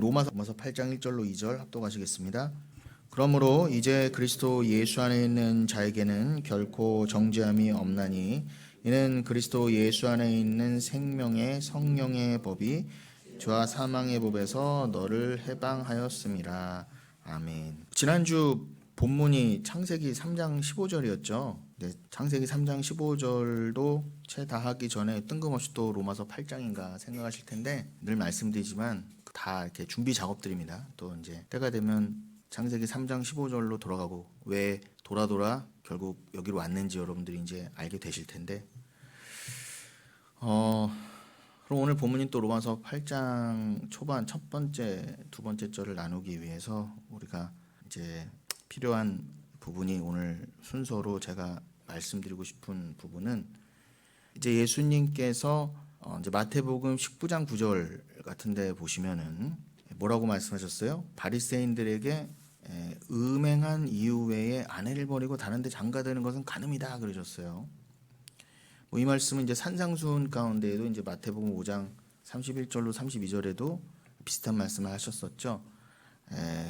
로마서 8장 1절로 2절 합독하시겠습니다. 그러므로 이제 그리스도 예수 안에 있는 자에게는 결코 정죄함이 없나니 이는 그리스도 예수 안에 있는 생명의 성령의 법이 죄와 사망의 법에서 너를 해방하였음이라. 아멘. 지난주 본문이 창세기 3장 15절이었죠. 네, 창세기 3장 15절도 채 다 하기 전에 뜬금없이 또 로마서 8장인가 생각하실 텐데, 늘 말씀드리지만 다 이렇게 준비 작업들입니다. 또 이제 때가 되면 창세기 3장 15절로 돌아가고 왜 돌아 결국 여기로 왔는지 여러분들이 이제 알게 되실 텐데, 그럼 오늘 본문인 또 로마서 8장 초반 첫 번째, 두 번째 절을 나누기 위해서 우리가 이제 필요한 부분이, 오늘 순서로 제가 말씀드리고 싶은 부분은 이제 예수님께서 이제 마태복음 19장 9절 같은데 보시면은 뭐라고 말씀하셨어요? 바리새인들에게 음행한 이유 외에 아내를 버리고 다른 데 장가드는 것은 간음이다 그러셨어요. 이 말씀은 이제 산상수훈 가운데에도 이제 마태복음 5장 31절로 32절에도 비슷한 말씀을 하셨었죠.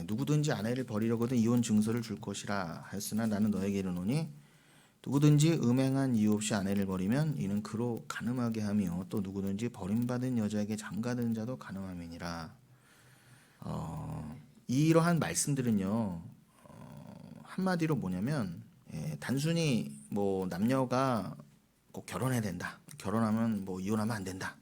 누구든지 아내를 버리려거든 이혼 증서를 줄 것이라 하였으나 나는 너에게 이르노니 누구든지 음행한 이유 없이 아내를 버리면 이는 그로 간음하게 하며 또 누구든지 버림받은 여자에게 장가든 자도 간음함이니라. 이러한 말씀들은요, 한마디로 뭐냐면, 단순히 뭐 남녀가 꼭 결혼해야 된다, 결혼하면 뭐 이혼하면 안 된다,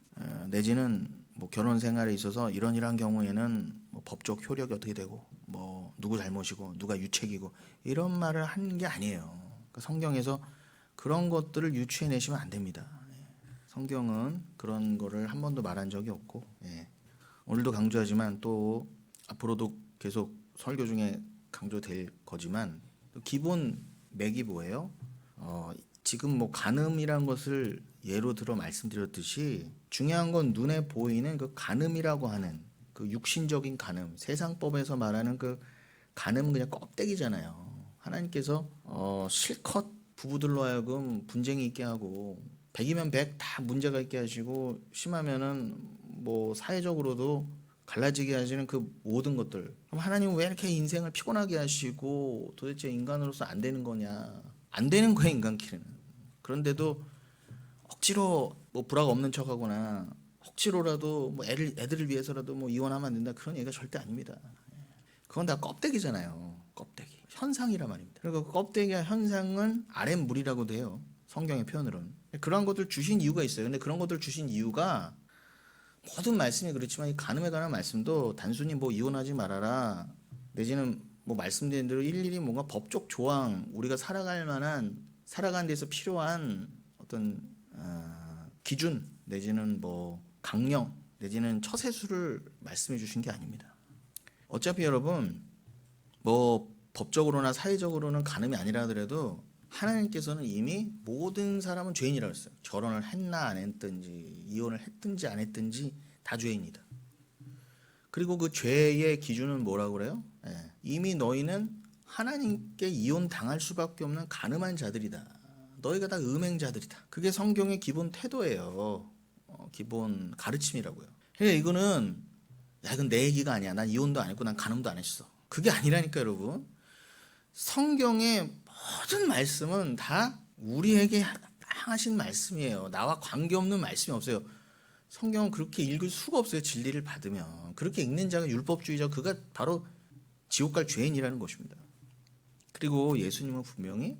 내지는 뭐 결혼 생활에 있어서 이런 경우에는 뭐 법적 효력이 어떻게 되고 뭐 누구 잘못이고 누가 유책이고 이런 말을 하는 게 아니에요. 성경에서 그런 것들을 유추해내시면 안 됩니다. 성경은 그런 거를 한 번도 말한 적이 없고, 오늘도 강조하지만 또 앞으로도 계속 설교 중에 강조될 거지만, 기본 맥이 뭐예요? 지금 뭐 간음이란 것을 예로 들어 말씀드렸듯이 중요한 건 눈에 보이는 그 간음이라고 하는 그 육신적인 간음, 세상법에서 말하는 그 간음은 그냥 껍데기잖아요. 하나님께서 실컷 부부들로 하여금 분쟁이 있게 하고 100이면 100 다 문제가 있게 하시고 심하면은 뭐 사회적으로도 갈라지게 하시는 그 모든 것들, 그럼 하나님은 왜 이렇게 인생을 피곤하게 하시고 도대체 인간으로서 안 되는 거냐? 안 되는 거예요, 인간끼리는. 그런데도 억지로 뭐 불화가 없는 척하거나 억지로라도 뭐 애들을 위해서라도 뭐 이혼하면 안 된다, 그런 얘기가 절대 아닙니다. 그건 다 껍데기잖아요. 껍데기. 현상이란 말입니다. 그리고 그 껍데기와 현상은 아랫물이라고도 해요. 성경의 표현으로는. 그런 것들 주신 이유가 있어요. 근데 그런 것들 주신 이유가 모든 말씀이 그렇지만 이 간음에 관한 말씀도 단순히 뭐 이혼하지 말아라, 내지는 뭐 말씀드린 대로 일일이 뭔가 법적 조항, 우리가 살아가는 데서 필요한 어떤 기준, 내지는 뭐 강령, 내지는 처세수를 말씀해 주신 게 아닙니다. 어차피 여러분 뭐 법적으로나 사회적으로는 간음이 아니라 하더라도 하나님께서는 이미 모든 사람은 죄인이라고 했어요. 결혼을 했나 안 했든지 이혼을 했든지 안 했든지 다 죄인이다. 그리고 그 죄의 기준은 뭐라고 그래요? 이미 너희는 하나님께 이혼당할 수밖에 없는 간음한 자들이다. 너희가 다 음행자들이다. 그게 성경의 기본 태도예요. 기본 가르침이라고요. 그러니까 이거는 이건 내 얘기가 아니야. 난 이혼도 안 했고 난 간음도 안 했어. 그게 아니라니까 여러분. 성경의 모든 말씀은 다 우리에게 향하신 말씀이에요. 나와 관계없는 말씀이 없어요. 성경은 그렇게 읽을 수가 없어요. 진리를 받으면. 그렇게 읽는 자가 율법주의자, 그가 바로 지옥 갈 죄인이라는 것입니다. 그리고 예수님은 분명히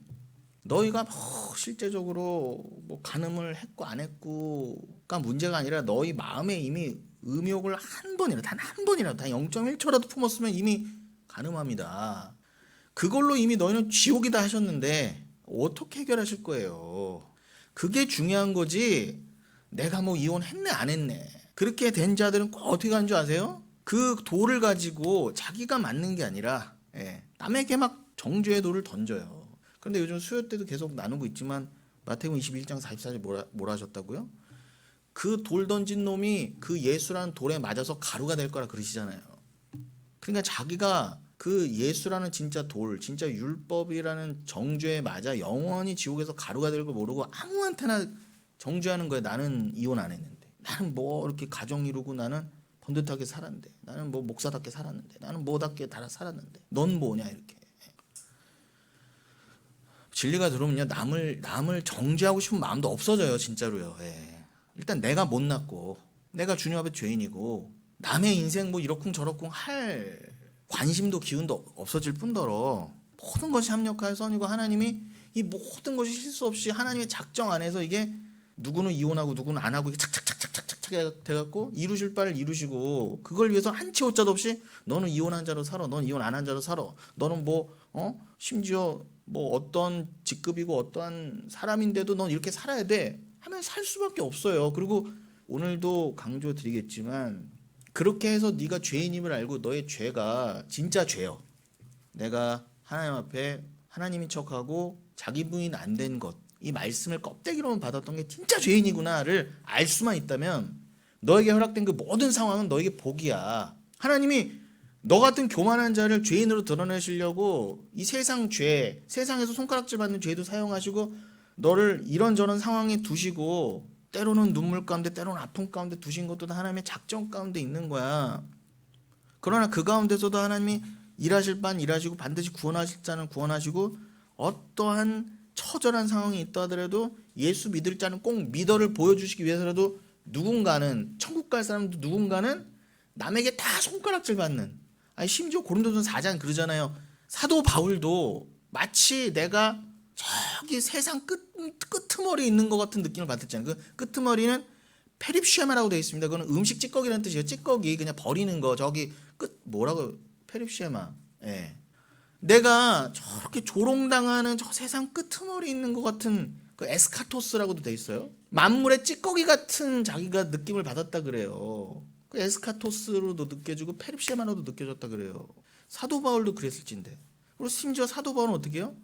너희가 뭐 실제적으로 뭐 간음을 했고 안 했고가 문제가 아니라 너희 마음에 이미 음욕을 한 번이라도, 단 한 번이라도, 단 0.1초라도 품었으면 이미 간음합니다. 그걸로 이미 너희는 지옥이다 하셨는데 어떻게 해결하실 거예요? 그게 중요한 거지. 내가 뭐 이혼했네 안 했네, 그렇게 된 자들은 꼭 어떻게 하는 줄 아세요? 그 돌을 가지고 자기가 맞는 게 아니라 남에게 막 정죄의 돌을 던져요. 그런데 요즘 수요 때도 계속 나누고 있지만 마태복음 21장 44절 뭐라 하셨다고요? 그 돌 던진 놈이 그 예수라는 돌에 맞아서 가루가 될 거라 그러시잖아요. 그러니까 자기가 그 예수라는 진짜 돌, 진짜 율법이라는 정죄에 맞아 영원히 지옥에서 가루가 될 걸 모르고 아무한테나 정죄하는 거예요. 나는 이혼 안 했는데, 나는 뭐 이렇게 가정 이루고 나는 번듯하게 살았는데, 나는 뭐 목사답게 살았는데, 나는 뭐답게 달아 살았는데, 넌 뭐냐 이렇게. 진리가 들어오면요, 남을 정죄하고 싶은 마음도 없어져요, 진짜로요. 예. 일단 내가 못났고, 내가 주님 앞에 죄인이고, 남의 인생 뭐 이러쿵저러쿵 할 관심도 기운도 없어질 뿐더러 모든 것이 합력하여 선이고, 하나님이 이 모든 것이 실수 없이 하나님의 작정 안에서 이게 누구는 이혼하고 누구는 안 하고 착착착착착착 돼갖고 이루실 바를 이루시고, 그걸 위해서 한치 오자도 없이 너는 이혼한 자로 살아, 넌 이혼 안 한 자로 살아, 너는 뭐 심지어 뭐 어떤 직급이고 어떠한 사람인데도 넌 이렇게 살아야 돼 하면 살 수밖에 없어요. 그리고 오늘도 강조드리겠지만, 그렇게 해서 네가 죄인임을 알고 너의 죄가 진짜 죄요, 내가 하나님 앞에 하나님인 척하고 자기 부인 안 된 것, 이 말씀을 껍데기로만 받았던 게 진짜 죄인이구나를 알 수만 있다면, 너에게 허락된 그 모든 상황은 너에게 복이야. 하나님이 너 같은 교만한 자를 죄인으로 드러내시려고 이 세상 죄, 세상에서 손가락질 받는 죄도 사용하시고 너를 이런저런 상황에 두시고, 때로는 눈물 가운데 때로는 아픔 가운데 두신 것도 다 하나님의 작정 가운데 있는 거야. 그러나 그 가운데서도 하나님이 일하실 반 일하시고 반드시 구원하실 자는 구원하시고, 어떠한 처절한 상황이 있다 하더라도 예수 믿을 자는 꼭 믿어를 보여주시기 위해서라도 누군가는, 천국 갈 사람도 누군가는 남에게 다 손가락질 받는, 아니 심지어 고린도전서 4장 그러잖아요. 사도 바울도 마치 내가 저기 세상 끄트머리에 있는 것 같은 느낌을 받았잖아요. 그 끄트머리는 페립시에마라고 되어 있습니다. 그건 음식 찌꺼기라는 뜻이에요. 찌꺼기 그냥 버리는 거. 저기 끝 뭐라고, 페립시에마. 예. 내가 저렇게 조롱당하는 저 세상 끄트머리에 있는 것 같은 그 에스카토스라고도 돼 있어요. 만물의 찌꺼기 같은 자기가 느낌을 받았다 그래요. 그 에스카토스로도 느껴지고 페립시에마로도 느껴졌다 그래요. 사도 바울도 그랬을진데. 그리고 심지어 사도 바울은 어떻게 해요?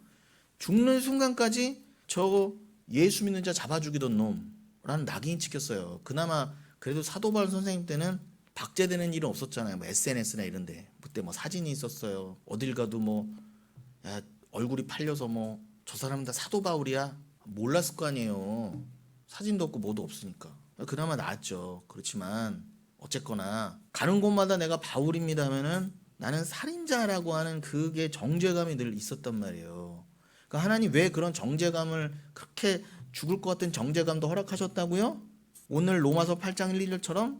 죽는 순간까지 저 예수 믿는 자 잡아주기던 놈라는 낙인이 찍혔어요. 그나마 그래도 사도 바울 선생님 때는 박제되는 일은 없었잖아요. 뭐 SNS나 이런데 그때 뭐 사진이 있었어요. 어딜 가도 뭐 야, 얼굴이 팔려서 뭐 저 사람은 다 사도 바울이야 몰랐을 거 아니에요. 사진도 없고 뭐도 없으니까 그나마 나았죠. 그렇지만 어쨌거나 가는 곳마다 내가 바울입니다 하면은 나는 살인자라고 하는 그게 정죄감이 늘 있었단 말이에요. 그러니까 하나님 왜 그런 정죄감을, 그렇게 죽을 것 같은 정죄감도 허락하셨다고요? 오늘 로마서 8장 1, 2절처럼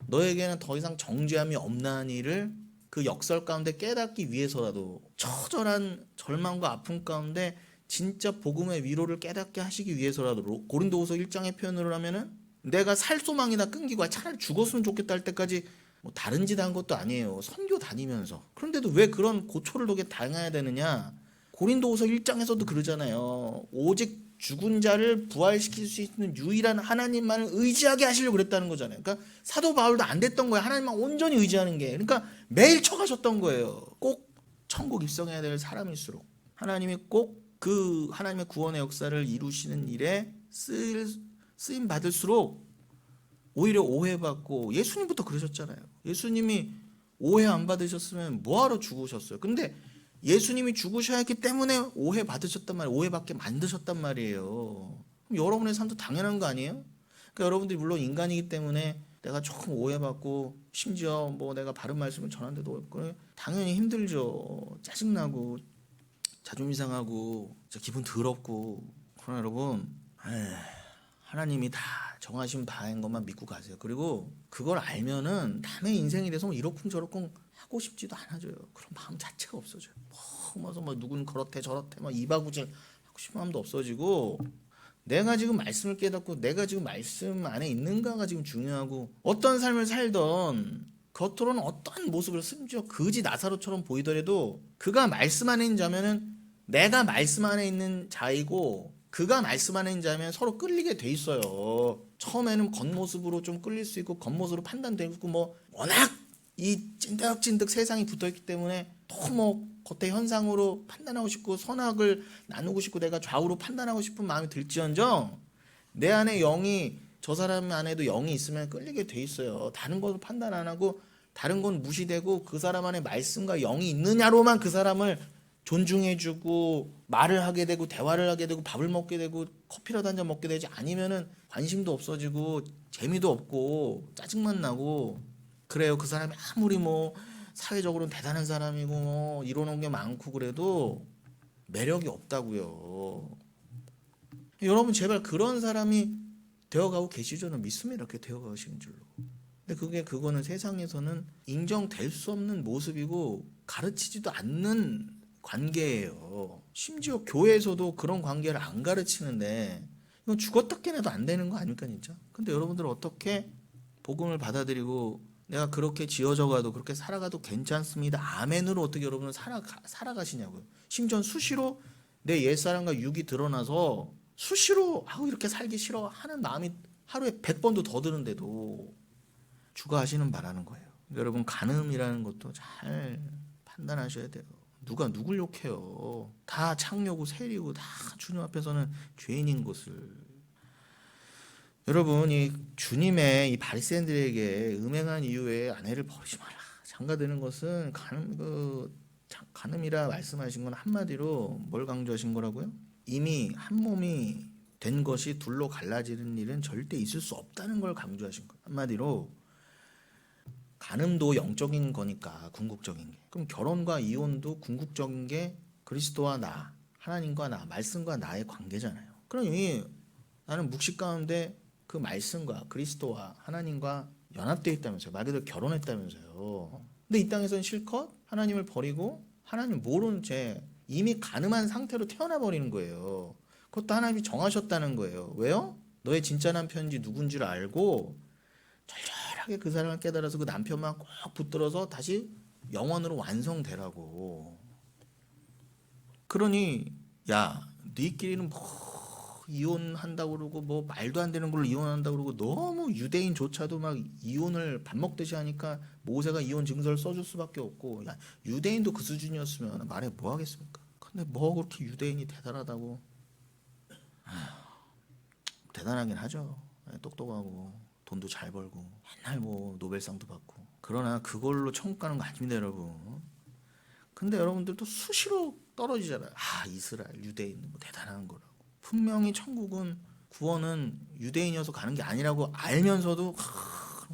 너에게는 더 이상 정죄함이 없나니를 그 역설 가운데 깨닫기 위해서라도, 처절한 절망과 아픔 가운데 진짜 복음의 위로를 깨닫게 하시기 위해서라도, 고린도후서 1장의 표현으로 하면은 내가 살 소망이 다 끊기고 차라리 죽었으면 좋겠다 할 때까지 뭐 다른 짓 한 것도 아니에요. 선교 다니면서. 그런데도 왜 그런 고초를 독에 당해야 되느냐? 고린도후서 1장에서도 그러잖아요. 오직 죽은 자를 부활시킬 수 있는 유일한 하나님만을 의지하게 하시려고 그랬다는 거잖아요. 그러니까 사도 바울도 안 됐던 거예요. 하나님만 온전히 의지하는 게. 그러니까 매일 쳐가셨던 거예요. 꼭 천국 입성해야 될 사람일수록 하나님이 꼭 그 하나님의 구원의 역사를 이루시는 일에 쓰임 받을수록 오히려 오해받고, 예수님부터 그러셨잖아요. 예수님이 오해 안 받으셨으면 뭐하러 죽으셨어요? 근데 예수님이 죽으셔야 했기 때문에 오해받으셨단 말이에요. 오해받게 만드셨단 말이에요. 그럼 여러분의 삶도 당연한 거 아니에요? 그러니까 여러분들이 물론 인간이기 때문에 내가 조금 오해받고, 심지어 뭐 내가 바른 말씀을 전하는데도 당연히 힘들죠. 짜증나고 자존심 상하고 진짜 기분 더럽고. 그러나 여러분, 하나님이 다 정하신 바인 것만 믿고 가세요. 그리고 그걸 알면은 남의 인생에 대해서 뭐 이러쿵저러쿵 하고 싶지도 않아져요. 그런 마음 자체가 없어져요. 뭐 누군 그렇대 저렇대 막 이바구질 하고 싶은 마음도 없어지고, 내가 지금 말씀을 깨닫고 내가 지금 말씀 안에 있는가가 지금 중요하고, 어떤 삶을 살던 겉으로는 어떤 모습을, 심지어 거지 나사로처럼 보이더라도 그가 말씀 안에 있는 자면은 내가 말씀 안에 있는 자이고 그가 말씀 안에 있는 자면 서로 끌리게 돼 있어요. 처음에는 겉모습으로 좀 끌릴 수 있고 겉모습으로 판단되고, 뭐 워낙 이 찐득찐득 세상이 붙어있기 때문에 또 뭐 겉의 현상으로 판단하고 싶고 선악을 나누고 싶고 내가 좌우로 판단하고 싶은 마음이 들지언정, 내 안에 영이, 저 사람 안에도 영이 있으면 끌리게 돼 있어요. 다른 것을 판단 안 하고 다른 건 무시되고 그 사람 안에 말씀과 영이 있느냐로만 그 사람을 존중해주고 말을 하게 되고 대화를 하게 되고 밥을 먹게 되고 커피라도 한 잔 먹게 되지, 아니면은 관심도 없어지고 재미도 없고 짜증만 나고. 그래요. 그 사람이 아무리 뭐 사회적으로는 대단한 사람이고 뭐 이뤄놓은 게 많고 그래도 매력이 없다고요. 여러분 제발 그런 사람이 되어가고 계시죠? 저는 믿습니다. 그렇게 되어가시는 줄로. 근데 그거는 세상에서는 인정될 수 없는 모습이고 가르치지도 않는 관계예요. 심지어 교회에서도 그런 관계를 안 가르치는데 이건 죽었다 깨나도 안 되는 거 아닙니까 진짜? 근데 여러분들 어떻게 복음을 받아들이고 내가 그렇게 지어져 가도 그렇게 살아가도 괜찮습니다. 아멘으로 어떻게 여러분은 살아가시냐고요. 심지어 수시로 내 옛사람과 육이 드러나서 수시로 아우 이렇게 살기 싫어 하는 마음이 하루에 100번도 더 드는데도 주가 하시는 바라는 거예요. 그러니까 여러분 간음이라는 것도 잘 판단하셔야 돼요. 누가 누굴 욕해요. 다 창녀고 세리고 다 주님 앞에서는 죄인인 것을. 여러분 이 주님의 이 바리새인들에게 음행한 이후에 아내를 버리지 마라. 장가드는 것은 간음이라 말씀하신 건 한마디로 뭘 강조하신 거라고요? 이미 한 몸이 된 것이 둘로 갈라지는 일은 절대 있을 수 없다는 걸 강조하신 거예요. 한마디로 간음도 영적인 거니까 궁극적인 게. 그럼 결혼과 이혼도 궁극적인 게 그리스도와 나, 하나님과 나, 말씀과 나의 관계잖아요. 그러니 나는 묵식 가운데 그 말씀과 그리스도와 하나님과 연합되어 있다면서요. 말 그대로 결혼했다면서요. 근데 이 땅에서는 실컷 하나님을 버리고 하나님 모르는 채 이미 간음한 상태로 태어나 버리는 거예요. 그것도 하나님이 정하셨다는 거예요. 왜요? 너의 진짜 남편인지 누군지를 알고 절절하게 그 사람을 깨달아서 그 남편만 꼭 붙들어서 다시 영원으로 완성되라고. 그러니 야 너희끼리는 뭐 이혼한다고 그러고 뭐 말도 안 되는 걸로 이혼한다고 그러고 너무 유대인조차도 막 이혼을 밥 먹듯이 하니까 모세가 이혼 증서를 써줄 수밖에 없고 야 유대인도 그 수준이었으면 말해 뭐 하겠습니까? 근데 뭐 그렇게 유대인이 대단하다고. 대단하긴 하죠. 똑똑하고 돈도 잘 벌고 맨날 뭐 노벨상도 받고. 그러나 그걸로 천국 가는 거 아닙니다 여러분. 근데 여러분들도 수시로 떨어지잖아요. 아 이스라엘 유대인 뭐 대단한 거라고. 분명히 천국은 구원은 유대인이어서 가는 게 아니라고 알면서도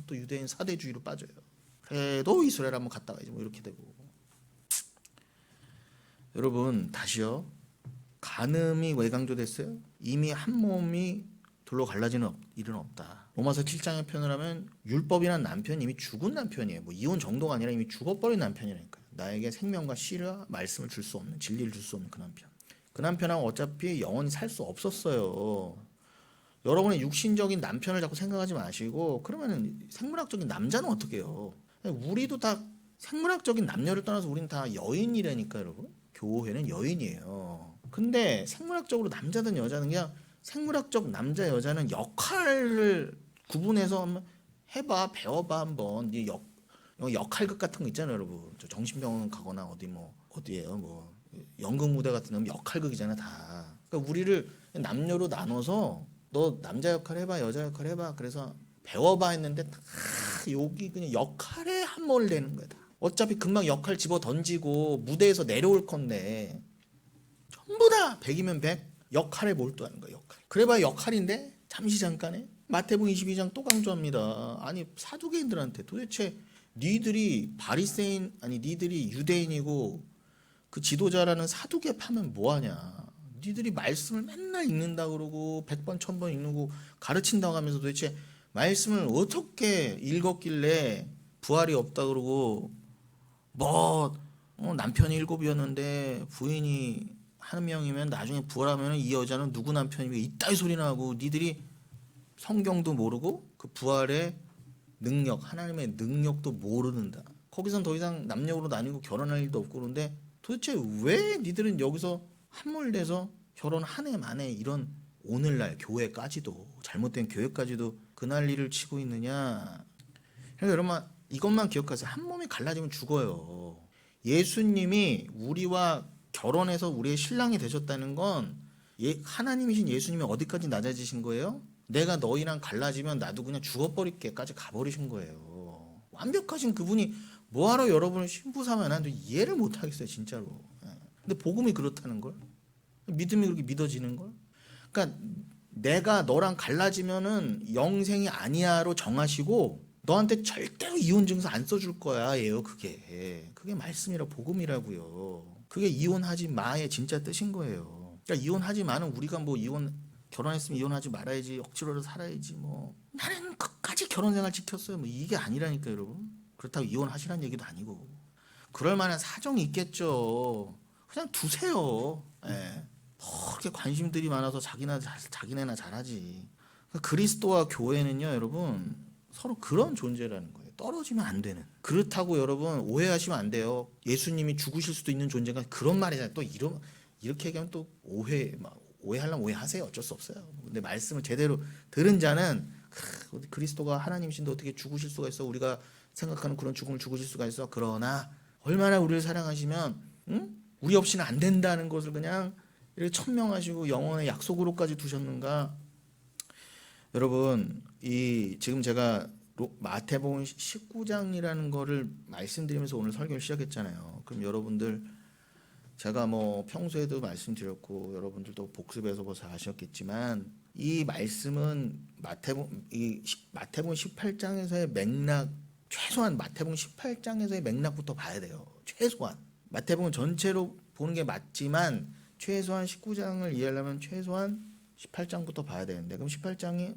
또 유대인 사대주의로 빠져요. 그래도 이스라엘 한번 갔다 가야지 뭐 이렇게 되고. 여러분 다시요. 간음이 왜 강조됐어요? 이미 한 몸이 둘로 갈라지는 일은 없다. 로마서 7장의 표현을 하면 율법이란 남편이 이미 죽은 남편이에요. 뭐 이혼 정도가 아니라 이미 죽어버린 남편이라니까요. 나에게 생명과 씨와 말씀을 줄 수 없는, 진리를 줄 수 없는 그 남편. 그 남편하고 어차피 영원히 살 수 없었어요. 여러분의 육신적인 남편을 자꾸 생각하지 마시고 그러면 생물학적인 남자는 어떻게 해요? 우리도 다 생물학적인 남녀를 떠나서 우리는 다 여인이라니까 여러분. 교회는 여인이에요. 근데 생물학적으로 남자든 여자든 그냥 생물학적 남자 여자는 역할을 구분해서 한번 해봐 배워봐 한번. 네 역할극 같은 거 있잖아요 여러분. 저 정신병원 가거나 어디 뭐 어디에요 뭐 연극 무대 같은 건 역할극이잖아 다. 그러니까 우리를 남녀로 나눠서 너 남자 역할 해봐 여자 역할 해봐 그래서 배워봐 했는데 다 여기 그냥 역할에 함몰 되는 거야 다. 어차피 금방 역할 집어 던지고 무대에서 내려올 건데 전부 다 100이면 100 역할에 몰두하는 거야 역할. 그래봐야 역할인데 잠시 잠깐에 마태복음 22장 또 강조합니다. 아니 사두개인들한테 도대체 니들이 바리새인 아니 니들이 유대인이고 그 지도자라는 사두개 파면 뭐하냐. 니들이 말씀을 맨날 읽는다 그러고 100번 1000번 읽고 가르친다고 하면서 도대체 말씀을 어떻게 읽었길래 부활이 없다 그러고 뭐 남편이 7이었는데 부인이 1명이면 나중에 부활하면 이 여자는 누구 남편이고 이따위 소리나 하고 니들이 성경도 모르고 그 부활의 능력 하나님의 능력도 모르는다. 거기선 더 이상 남녀로 나뉘고 결혼할 일도 없고 그런데 도대체 왜 니들은 여기서 함몰돼서 결혼 한 해 만에 이런 오늘날 교회까지도 잘못된 교회까지도 그 난리를 치고 있느냐. 그러니까 여러분 이것만 기억하세요. 한 몸이 갈라지면 죽어요. 예수님이 우리와 결혼해서 우리의 신랑이 되셨다는 건 하나님이신 예수님이 어디까지 낮아지신 거예요? 내가 너희랑 갈라지면 나도 그냥 죽어버릴게까지 가버리신 거예요. 완벽하신 그분이 뭐하러 여러분을 신부 삼아 난도 이해를 못하겠어요 진짜로. 근데 복음이 그렇다는 걸, 믿음이 그렇게 믿어지는 걸. 그러니까 내가 너랑 갈라지면은 영생이 아니야로 정하시고 너한테 절대로 이혼 증서 안 써줄 거야 예요. 그게 말씀이라 복음이라고요. 그게 이혼하지 마의 진짜 뜻인 거예요. 그러니까 이혼하지 마는 우리가 뭐 결혼했으면 이혼하지 말아야지 억지로라도 살아야지 뭐 나는 끝까지 결혼 생활 지켰어요 뭐 이게 아니라니까 여러분. 그렇다고 이혼하시라는 얘기도 아니고 그럴 만한 사정이 있겠죠. 그냥 두세요. 예. 그렇게 관심들이 많아서 자기네나 잘하지. 그리스도와 교회는요 여러분 서로 그런 존재라는 거예요. 떨어지면 안 되는. 그렇다고 여러분 오해하시면 안 돼요. 예수님이 죽으실 수도 있는 존재가 그런 말이잖아요. 또 이렇게 얘기하면 또 오해하려면 오해하세요. 어쩔 수 없어요. 근데 말씀을 제대로 들은 자는 그리스도가 하나님이신데 어떻게 죽으실 수가 있어? 우리가 생각하는 그런 죽음을 죽으실 수가 있어? 그러나 얼마나 우리를 사랑하시면 우리 없이는 안 된다는 것을 그냥 이렇게 천명하시고 영원의 약속으로까지 두셨는가? 여러분 지금 제가 마태복음 19장이라는 거를 말씀드리면서 오늘 설교를 시작했잖아요. 그럼 여러분들 제가 뭐 평소에도 말씀드렸고 여러분들도 복습해서 벌써 아셨겠지만 이 말씀은 마태복음 18장에서의 맥락 최소한 마태복음 18장에서의 맥락부터 봐야 돼요. 최소한 마태복음 전체로 보는 게 맞지만 최소한 19장을 이해하려면 최소한 18장부터 봐야 되는데 그럼 18장이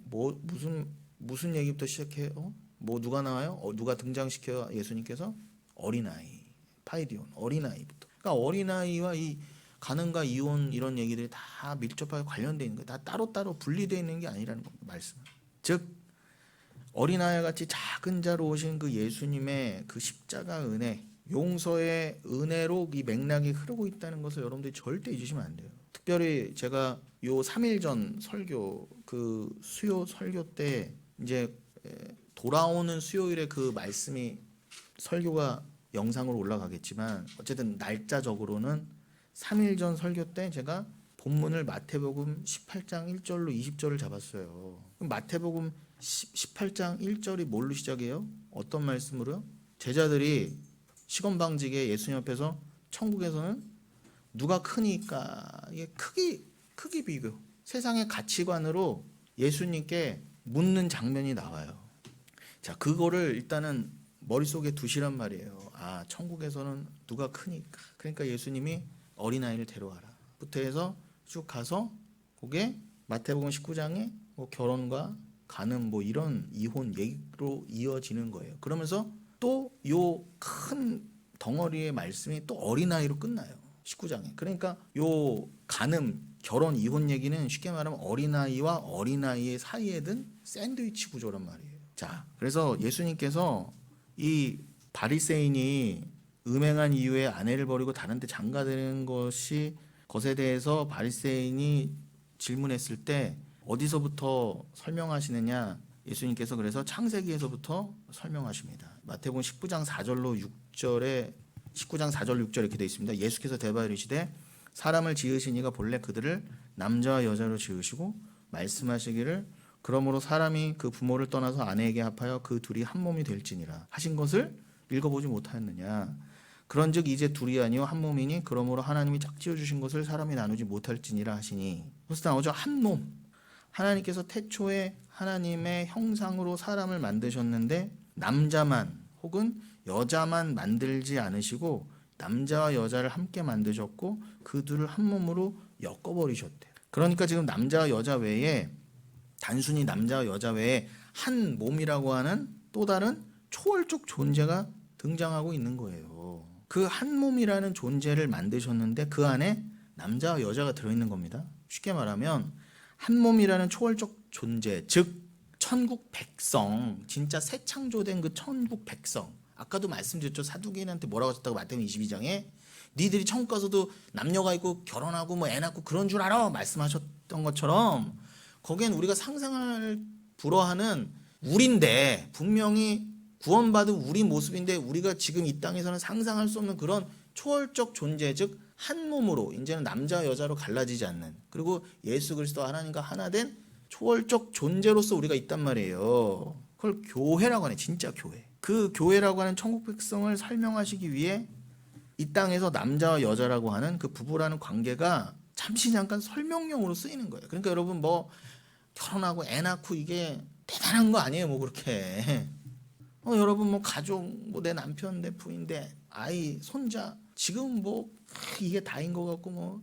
무슨 얘기부터 시작해요? 뭐 누가 나와요? 누가 등장시켜요? 예수님께서 어린아이 파이디온 어린아이부터. 그러니까 어린아이와 이 가늠과 이혼 이런 얘기들이 다 밀접하게 관련되어 있는 거예요. 다 따로따로 분리되어 있는 게 아니라는 겁니다. 말씀. 즉 어린아이 같이 작은 자로 오신 그 예수님의 그 십자가 은혜 용서의 은혜로 이 맥락이 흐르고 있다는 것을 여러분들이 절대 잊으시면 안 돼요. 특별히 제가 요 3일 전 설교 그 수요 설교 때 이제 돌아오는 수요일에 그 말씀이 설교가 영상으로 올라가겠지만 어쨌든 날짜적으로는 3일 전 설교 때 제가 본문을 마태복음 18장 1절로 20절을 잡았어요. 그럼 마태복음 18장 1절이 뭘로 시작해요? 어떤 말씀으로요? 제자들이 시건방지게 예수님 앞에서 천국에서는 누가 크니까 이게 크기 비교 세상의 가치관으로 예수님께 묻는 장면이 나와요. 자 그거를 일단은 머릿속에 두시란 말이에요. 천국에서는 누가 크니까 그러니까 예수님이 어린아이를 데려와라 부터 해서 쭉 가서 그게 마태복음 19장에 뭐 결혼과 간음 뭐 이런 이혼 얘기로 이어지는 거예요. 그러면서 또 요 큰 덩어리의 말씀이 또 어린아이로 끝나요. 19장에. 그러니까 요 간음, 결혼, 이혼 얘기는 쉽게 말하면 어린아이와 어린아이의 사이에 든 샌드위치 구조란 말이에요. 자, 그래서 예수님께서 이 바리새인이 음행한 이후에 아내를 버리고 다른 데 장가드는 것에 대해서 바리새인이 질문했을 때 어디서부터 설명하시느냐? 예수님께서 그래서 창세기에서부터 설명하십니다. 마태복음 19장 4절로 6절에 19장 4절 6절 이렇게 되어 있습니다. 예수께서 대답하여 이르시되 사람을 지으신 이가 본래 그들을 남자와 여자로 지으시고 말씀하시기를 그러므로 사람이 그 부모를 떠나서 아내에게 합하여 그 둘이 한 몸이 될지니라 하신 것을 읽어보지 못하였느냐. 그런즉 이제 둘이 아니요 한 몸이니 그러므로 하나님이 짝지어 주신 것을 사람이 나누지 못할지니라 하시니. 그래서 나오죠. 한 몸. 하나님께서 태초에 하나님의 형상으로 사람을 만드셨는데 남자만 혹은 여자만 만들지 않으시고 남자와 여자를 함께 만드셨고 그 둘을 한 몸으로 엮어버리셨대요. 그러니까 지금 남자와 여자 외에 단순히 남자와 여자 외에 한 몸이라고 하는 또 다른 초월적 존재가 등장하고 있는 거예요. 그 한 몸이라는 존재를 만드셨는데 그 안에 남자와 여자가 들어있는 겁니다. 쉽게 말하면 한 몸이라는 초월적 존재, 즉 천국 백성, 진짜 새 창조된 그 천국 백성. 아까도 말씀드렸죠. 사두개인한테 뭐라고 하셨다고 마태복음 22장에 니들이 천국 가서도 남녀가 있고 결혼하고 뭐 애 낳고 그런 줄 알아 말씀하셨던 것처럼 거기엔 우리가 상상할 불허하는 우리인데 분명히 구원받은 우리 모습인데 우리가 지금 이 땅에서는 상상할 수 없는 그런 초월적 존재, 즉 한 몸으로 이제는 남자와 여자로 갈라지지 않는, 그리고 예수 그리스도 하나님과 하나 된 초월적 존재로서 우리가 있단 말이에요. 그걸 교회라고 하네. 진짜 교회. 그 교회라고 하는 천국 백성을 설명하시기 위해 이 땅에서 남자와 여자라고 하는 그 부부라는 관계가 잠시 잠깐 설명용으로 쓰이는 거예요. 그러니까 여러분 뭐 결혼하고 애 낳고 이게 대단한 거 아니에요. 뭐 그렇게 여러분 뭐 가족, 뭐 내 남편, 내 부인, 내 아이, 손자 지금 뭐 이게 다인 것 같고 뭐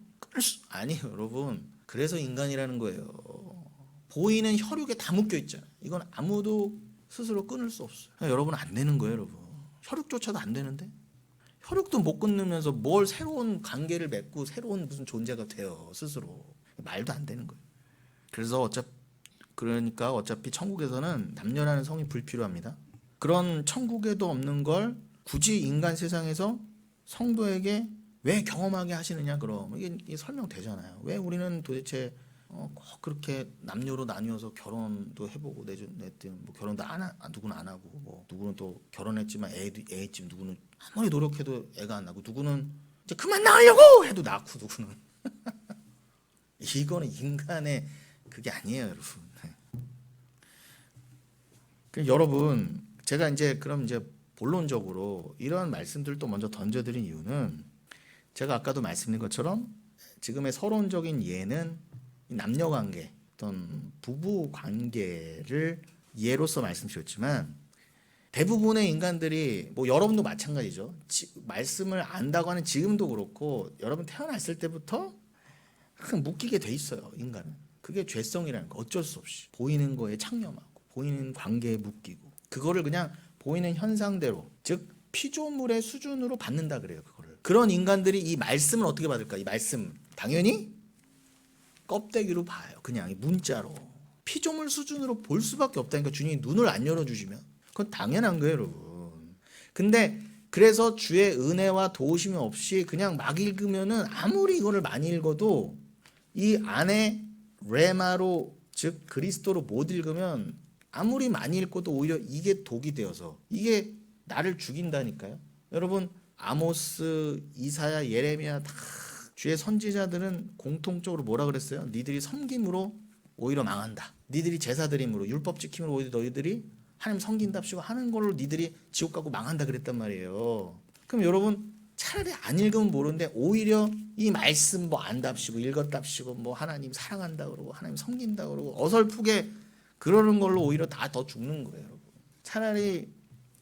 아니에요, 여러분. 그래서 인간이라는 거예요. 보이는 혈육에 다 묶여 있잖아요. 이건 아무도 스스로 끊을 수 없어요. 여러분 안 되는 거예요, 여러분. 혈육조차도 안 되는데 혈육도 못 끊으면서 뭘 새로운 관계를 맺고 새로운 무슨 존재가 돼요, 스스로. 말도 안 되는 거예요. 그래서 그러니까 어차피 천국에서는 남녀라는 성이 불필요합니다. 그런 천국에도 없는 걸 굳이 인간 세상에서 성도에게 왜 경험하게 하시느냐, 그럼 이게 설명되잖아요. 왜 우리는 도대체 꼭 그렇게 남녀로 나뉘어서 결혼도 해보고 뭐 결혼도 누구는 안 하고, 뭐 누구는 또 결혼했지만 애 있지만 누구는 아무리 노력해도 애가 안 나고, 누구는 이제 그만 낳으려고 해도 낳고, 누구는 이거는 인간의 그게 아니에요, 여러분. 여러분, 제가 그럼 본론적으로 이런 말씀들을 또 먼저 던져드린 이유는, 제가 아까도 말씀드린 것처럼 지금의 서론적인 예는 남녀 관계, 어떤 부부 관계를 예로서 말씀드렸지만, 대부분의 인간들이, 뭐 여러분도 마찬가지죠. 말씀을 안다고 하는 지금도 그렇고, 여러분 태어났을 때부터 항상 묶이게 돼 있어요, 인간은. 그게 죄성이라는 거. 어쩔 수 없이 보이는 거에 창념하고, 보이는 관계에 묶이고, 그거를 그냥 보이는 현상대로, 즉 피조물의 수준으로 받는다 그래요, 그거를. 그런 인간들이 이 말씀을 어떻게 받을까? 이 말씀 당연히 껍데기로 봐요. 그냥 문자로 피조물 수준으로 볼 수밖에 없다니까. 주님이 눈을 안 열어주시면 그건 당연한 거예요, 여러분. 근데 그래서 주의 은혜와 도우심이 없이 그냥 막 읽으면은, 아무리 이거를 많이 읽어도 이 안에 레마로, 즉 그리스도로 못 읽으면, 아무리 많이 읽고도 오히려 이게 독이 되어서 이게 나를 죽인다니까요. 여러분, 아모스, 이사야, 예레미야 다 주의 선지자들은 공통적으로 뭐라 그랬어요? 니들이 섬김으로 오히려 망한다. 니들이 제사 드림으로, 율법 지킴으로 오히려 너희들이 하나님 섬긴답시고 하는 걸로 니들이 지옥 가고 망한다 그랬단 말이에요. 그럼 여러분, 차라리 안 읽으면 모르는데 오히려 이 말씀 뭐 안답시고 읽었답시고 뭐 하나님 사랑한다 그러고 하나님 섬긴다 그러고 어설프게 그러는 걸로 오히려 다 더 죽는 거예요, 여러분. 차라리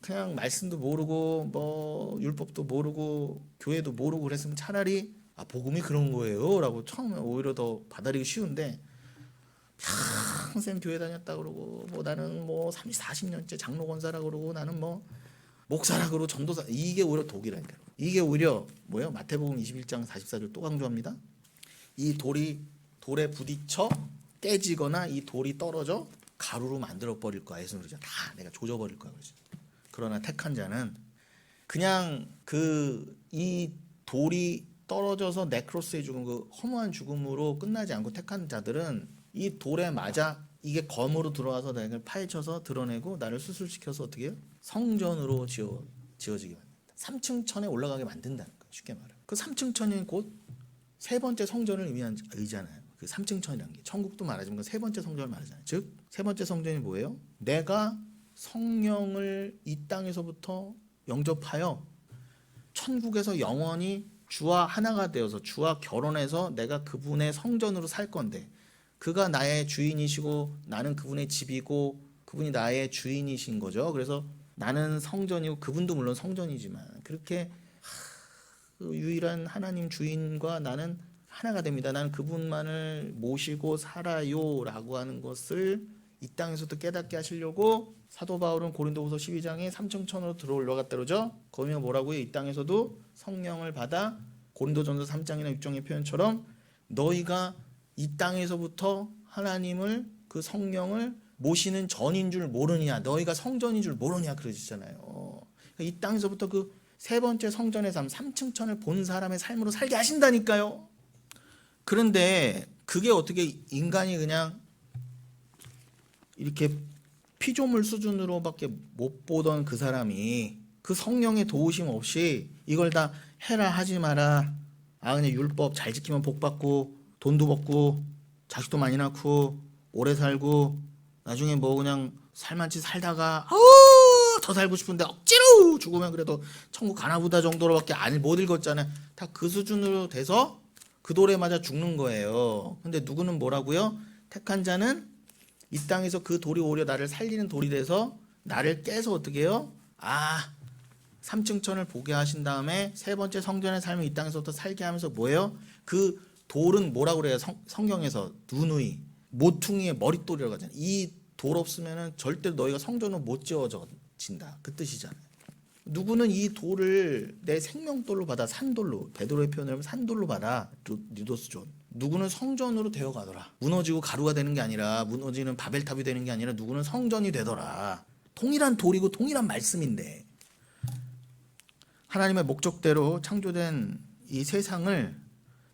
그냥 말씀도 모르고 뭐 율법도 모르고 교회도 모르고 그랬으면 차라리 복음이 그런 거예요 라고 처음에 오히려 더 받아들이기 쉬운데, 평생 교회 다녔다 그러고 뭐 나는 뭐 40년째 장로 권사라 그러고 나는 뭐 목사라 그러고 전도사, 이게 오히려 독이라니까요. 이게 오히려 뭐예요? 마태복음 21장 44절 또 강조합니다. 이 돌에 부딪혀 깨지거나 이 돌이 떨어져 가루로 만들어 버릴 거야, 예수는 그러죠. 다 내가 조져 버릴 거야, 그러죠. 그러나 택한 자는 그냥 이 돌이 떨어져서 네크로스의 죽음, 그 허무한 죽음으로 끝나지 않고 택한 자들은 이 돌에 맞아 이게 검으로 들어와서 나를 파헤쳐서 드러내고 나를 수술시켜서 어떻게 해요? 성전으로 지어지게 만든다. 3층 천에 올라가게 만든다는 거예요, 쉽게 말하면. 그 3층 천이 곧 세 번째 성전을 의미하잖아요. 그 3층 천이라는 게 천국도 말하지만 그 세 번째 성전을 말하잖아요. 즉 세 번째 성전이 뭐예요? 내가 성령을 이 땅에서부터 영접하여 천국에서 영원히 주와 하나가 되어서 주와 결혼해서 내가 그분의 성전으로 살 건데, 그가 나의 주인이시고 나는 그분의 집이고 그분이 나의 주인이신 거죠. 그래서 나는 성전이고 그분도 물론 성전이지만, 그렇게 그 유일한 하나님 주인과 나는 하나가 됩니다. 나는 그분만을 모시고 살아요 라고 하는 것을 이 땅에서도 깨닫게 하시려고 사도 바울은 고린도후서 12장에 3층 천으로 들어 올라갔다 그러죠. 거기가 뭐라고요? 이 땅에서도 성령을 받아, 고린도전서 3장이나 6장의 표현처럼 너희가 이 땅에서부터 하나님을, 그 성령을 모시는 전인 줄 모르냐, 너희가 성전인 줄 모르냐 그러시잖아요. 이 땅에서부터 그 세 번째 성전의 삶, 3층 천을 본 사람의 삶으로 살게 하신다니까요. 그런데 그게 어떻게 인간이 그냥 이렇게 피조물 수준으로밖에 못 보던 그 사람이 그 성령의 도우심 없이 이걸 다 해라 하지 마라, 그냥 율법 잘 지키면 복 받고 돈도 벌고 자식도 많이 낳고 오래 살고 나중에 뭐 그냥 살만치 살다가 더 살고 싶은데 억지로 죽으면 그래도 천국 가나보다 정도로밖에 못 읽었잖아요. 다 그 수준으로 돼서 그 돌에 맞아 죽는 거예요. 근데 누구는 뭐라고요? 택한 자는 이 땅에서 그 돌이 오히려 나를 살리는 돌이 돼서 나를 깨서 어떻게 해요? 3층천을 보게 하신 다음에 세 번째 성전의 삶을 이 땅에서부터 살게 하면서 뭐예요? 그 돌은 뭐라고 그래요? 성경에서 누누이 모퉁이의 머릿돌이라고 하잖아요. 이 돌 없으면은 절대 너희가 성전을 못 지어진다. 그 뜻이잖아요. 누구는 이 돌을 내 생명돌로 받아, 산돌로, 베드로의 표현을 하면 산돌로 받아, 리도스존. 누구는 성전으로 되어가더라. 무너지고 가루가 되는 게 아니라, 무너지는 바벨탑이 되는 게 아니라 누구는 성전이 되더라. 동일한 돌이고 동일한 말씀인데 하나님의 목적대로 창조된 이 세상을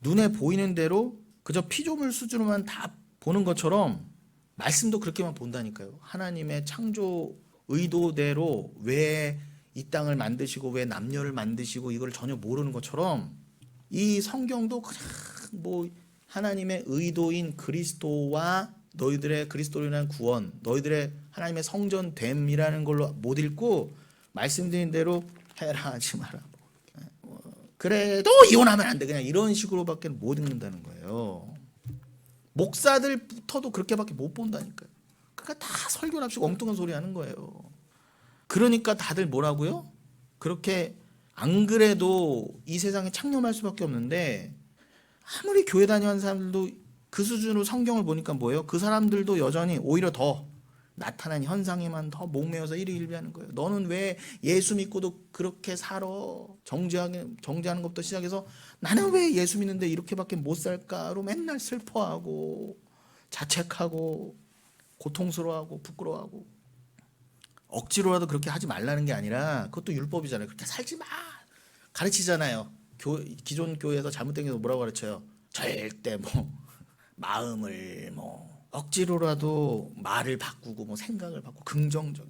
눈에 보이는 대로 그저 피조물 수준으로만 다 보는 것처럼 말씀도 그렇게만 본다니까요. 하나님의 창조 의도대로 왜 이 땅을 만드시고 왜 남녀를 만드시고 이걸 전혀 모르는 것처럼 이 성경도 그냥 뭐 하나님의 의도인 그리스도와 너희들의 그리스도로 인한 구원, 너희들의 하나님의 성전됨이라는 걸로 못 읽고 말씀드린 대로 해라 하지 마라. 그래도 이혼하면 안 돼. 그냥 이런 식으로밖에 못 읽는다는 거예요. 목사들부터도 그렇게밖에 못 본다니까요. 그러니까 다 설교랍시고 엉뚱한 소리 하는 거예요. 그러니까 다들 뭐라고요? 그렇게 안 그래도 이 세상에 창념할 수밖에 없는데 아무리 교회 다니는 사람들도 그 수준으로 성경을 보니까 뭐예요? 그 사람들도 여전히 오히려 더 나타난 현상에만 더 목매어서 일희일비하는 거예요. 너는 왜 예수 믿고도 그렇게 살아? 정죄하는 것부터 시작해서 나는 왜 예수 믿는데 이렇게밖에 못 살까로 맨날 슬퍼하고 자책하고 고통스러워하고 부끄러워하고 억지로라도 그렇게 하지 말라는 게 아니라 그것도 율법이잖아요. 그렇게 살지 마 가르치잖아요. 기존 교회에서 잘못된 게 뭐라고 가르쳐요? 절대 뭐 마음을 뭐 억지로라도 말을 바꾸고 뭐 생각을 바꾸고 긍정적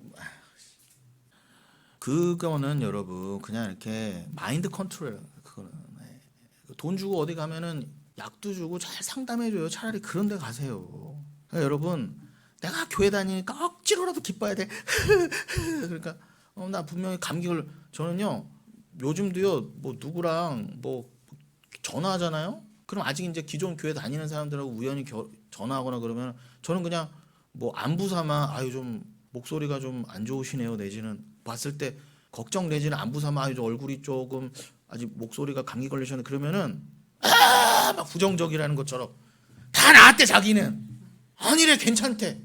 그거는 여러분 그냥 이렇게 마인드 컨트롤 그거는 돈 주고 어디 가면은 약도 주고 잘 상담해 줘요. 차라리 그런 데 가세요. 그러니까 여러분 내가 교회 다니니까 억지로라도 기뻐야 돼. 그러니까 나 분명히 감기 저는요 요즘도요 뭐 누구랑 뭐 전화하잖아요. 그럼 아직 이제 기존 교회 다니는 사람들하고 우연히 전화하거나 그러면 저는 그냥 뭐 안부 삼아 아유 좀 목소리가 좀 안 좋으시네요 내지는 봤을 때 걱정 내지는 안부 삼아 아유 얼굴이 조금 아직 목소리가 감기 걸리셨네 그러면은 막 부정적이라는 것처럼 다 나았대 자기는 아니래 괜찮대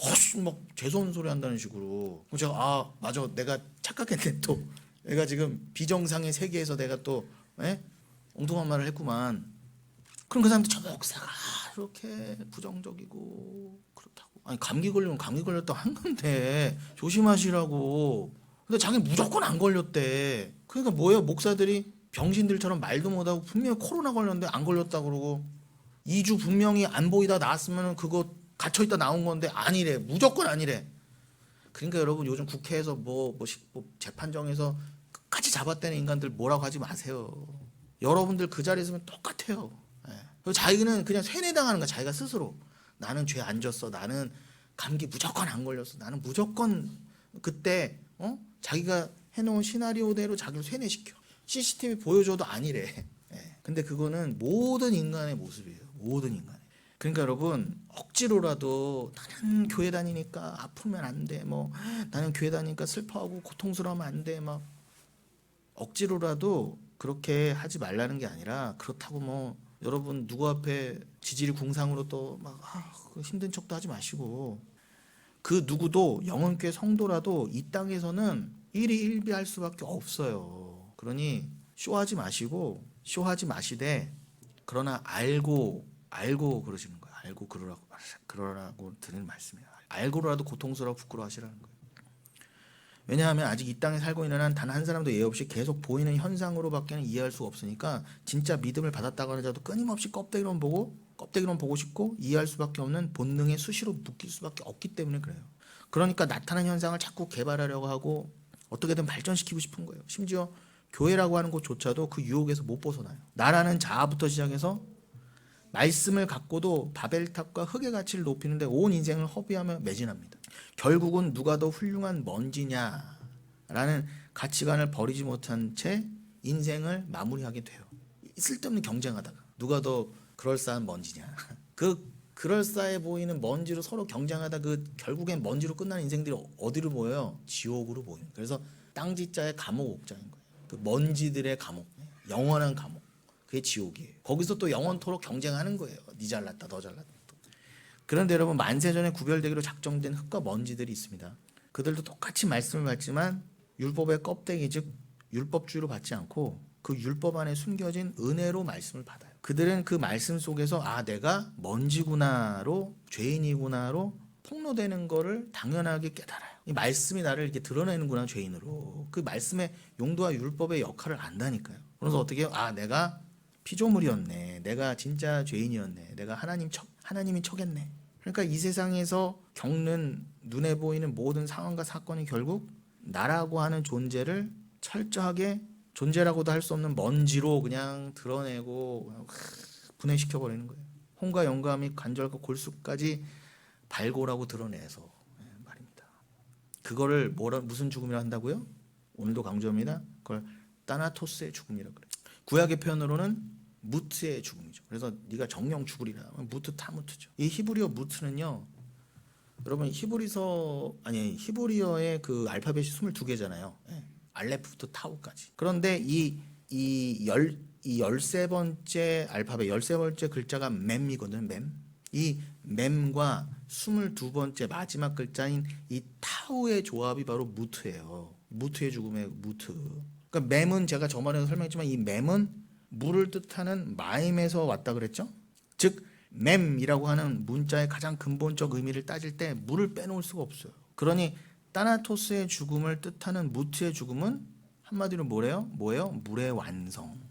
훨씬 막 죄송한 소리 한다는 식으로 그럼 제가 맞아 내가 착각했네 또 내가 지금 비정상의 세계에서 내가 또 엉뚱한 말을 했구만. 그럼 그 사람도 저 목사가 이렇게 부정적이고 그렇다고 아니 감기 걸리면 감기 걸렸다고 한 건데 조심하시라고 근데 자기는 무조건 안 걸렸대. 그러니까 뭐예요 목사들이 병신들처럼 말도 못하고 분명히 코로나 걸렸는데 안 걸렸다고 그러고 2주 분명히 안 보이다 나왔으면 그거 갇혀있다 나온 건데 아니래 무조건 아니래. 그러니까 여러분 요즘 국회에서 뭐 재판정에서 끝까지 잡았다는 인간들 뭐라고 하지 마세요. 여러분들 그 자리에 있으면 똑같아요. 자기는 그냥 세뇌당하는 거야. 자기가 스스로 나는 죄 안 졌어. 나는 감기 무조건 안 걸렸어. 나는 무조건 그때 자기가 해놓은 시나리오대로 자기를 세뇌시켜. CCTV 보여줘도 아니래. 근데 그거는 모든 인간의 모습이에요. 모든 인간. 그러니까 여러분 억지로라도 나는 교회 다니니까 아프면 안 돼. 뭐 나는 교회 다니니까 슬퍼하고 고통스러우면 안 돼. 막 억지로라도 그렇게 하지 말라는 게 아니라 그렇다고 뭐 여러분 누구 앞에 지질이 궁상으로 또 막 힘든 척도 하지 마시고 그 누구도 영혼교회 성도라도 이 땅에서는 일희일비할 수밖에 없어요. 그러니 쇼하지 마시고 쇼하지 마시되 그러나 알고 그러시는 거예요. 알고 그러라고 드리는 말씀이에요. 알고라도 고통스러워 부끄러워하시라는 거예요. 왜냐하면 아직 이 땅에 살고 있는 한 단 한 사람도 예 없이 계속 보이는 현상으로밖에는 이해할 수가 없으니까 진짜 믿음을 받았다고 하는 자도 끊임없이 껍데기로만 보고 싶고 이해할 수밖에 없는 본능에 수시로 묶일 수밖에 없기 때문에 그래요. 그러니까 나타난 현상을 자꾸 개발하려고 하고 어떻게든 발전시키고 싶은 거예요. 심지어 교회라고 하는 곳조차도 그 유혹에서 못 벗어나요. 나라는 자아부터 시작해서 말씀을 갖고도 바벨탑과 흙의 가치를 높이는데 온 인생을 허비하며 매진합니다. 결국은 누가 더 훌륭한 먼지냐라는 가치관을 버리지 못한 채 인생을 마무리하게 돼요. 쓸데없는 경쟁하다가 누가 더 그럴싸한 먼지냐. 그 그럴싸해 보이는 먼지로 서로 경쟁하다 결국엔 먼지로 끝나는 인생들이 어디로 모여요? 지옥으로 모여요. 그래서 땅지자의 감옥 옥자인 거예요. 그 먼지들의 감옥, 영원한 감옥. 그게 지옥이에요. 거기서 또 영원토록 경쟁하는 거예요. 니 잘났다, 너 잘났다. 그런데 여러분, 만세전에 구별되기로 작정된 흙과 먼지들이 있습니다. 그들도 똑같이 말씀을 받지만 율법의 껍데기, 즉 율법주의로 받지 않고 그 율법 안에 숨겨진 은혜로 말씀을 받아요. 그들은 그 말씀 속에서 내가 먼지구나로, 죄인이구나로 폭로되는 거를 당연하게 깨달아요. 이 말씀이 나를 이렇게 드러내는구나, 죄인으로. 그 말씀의 용도와 율법의 역할을 안다니까요. 그래서 어떻게 해요? 내가 피조물이었네. 내가 진짜 죄인이었네. 내가 하나님이 척했네. 그러니까 이 세상에서 겪는 눈에 보이는 모든 상황과 사건이 결국 나라고 하는 존재를 철저하게 존재라고도 할 수 없는 먼지로 그냥 드러내고 분해시켜 버리는 거예요. 혼과 영과 및 관절과 골수까지 발골하고 드러내서 말입니다. 그거를 무슨 죽음이라 한다고요? 오늘도 강조합니다. 그걸 따나토스의 죽음이라고 그래요. 구약의 표현으로는 무트의 죽음이죠. 그래서 네가 정령 죽으리라. 무트 타무트죠. 이 히브리어 무트는요, 여러분 히브리어의 그 알파벳이 22개잖아요. 알레프부터 타우까지. 그런데 이 13번째 알파벳, 13번째 글자가 mem이거든. 멤. 이 멤과 22번째 마지막 글자인 이 타우의 조합이 바로 무트예요. 무트의 죽음의 무트. 그러니까 mem은 제가 저번에도 설명했지만 이 mem은 물을 뜻하는 마임에서 왔다 그랬죠. 즉 mem이라고 하는 문자의 가장 근본적 의미를 따질 때 물을 빼놓을 수가 없어요. 그러니 따나토스의 죽음을 뜻하는 무트의 죽음은 한마디로 뭐예요? 물의 완성.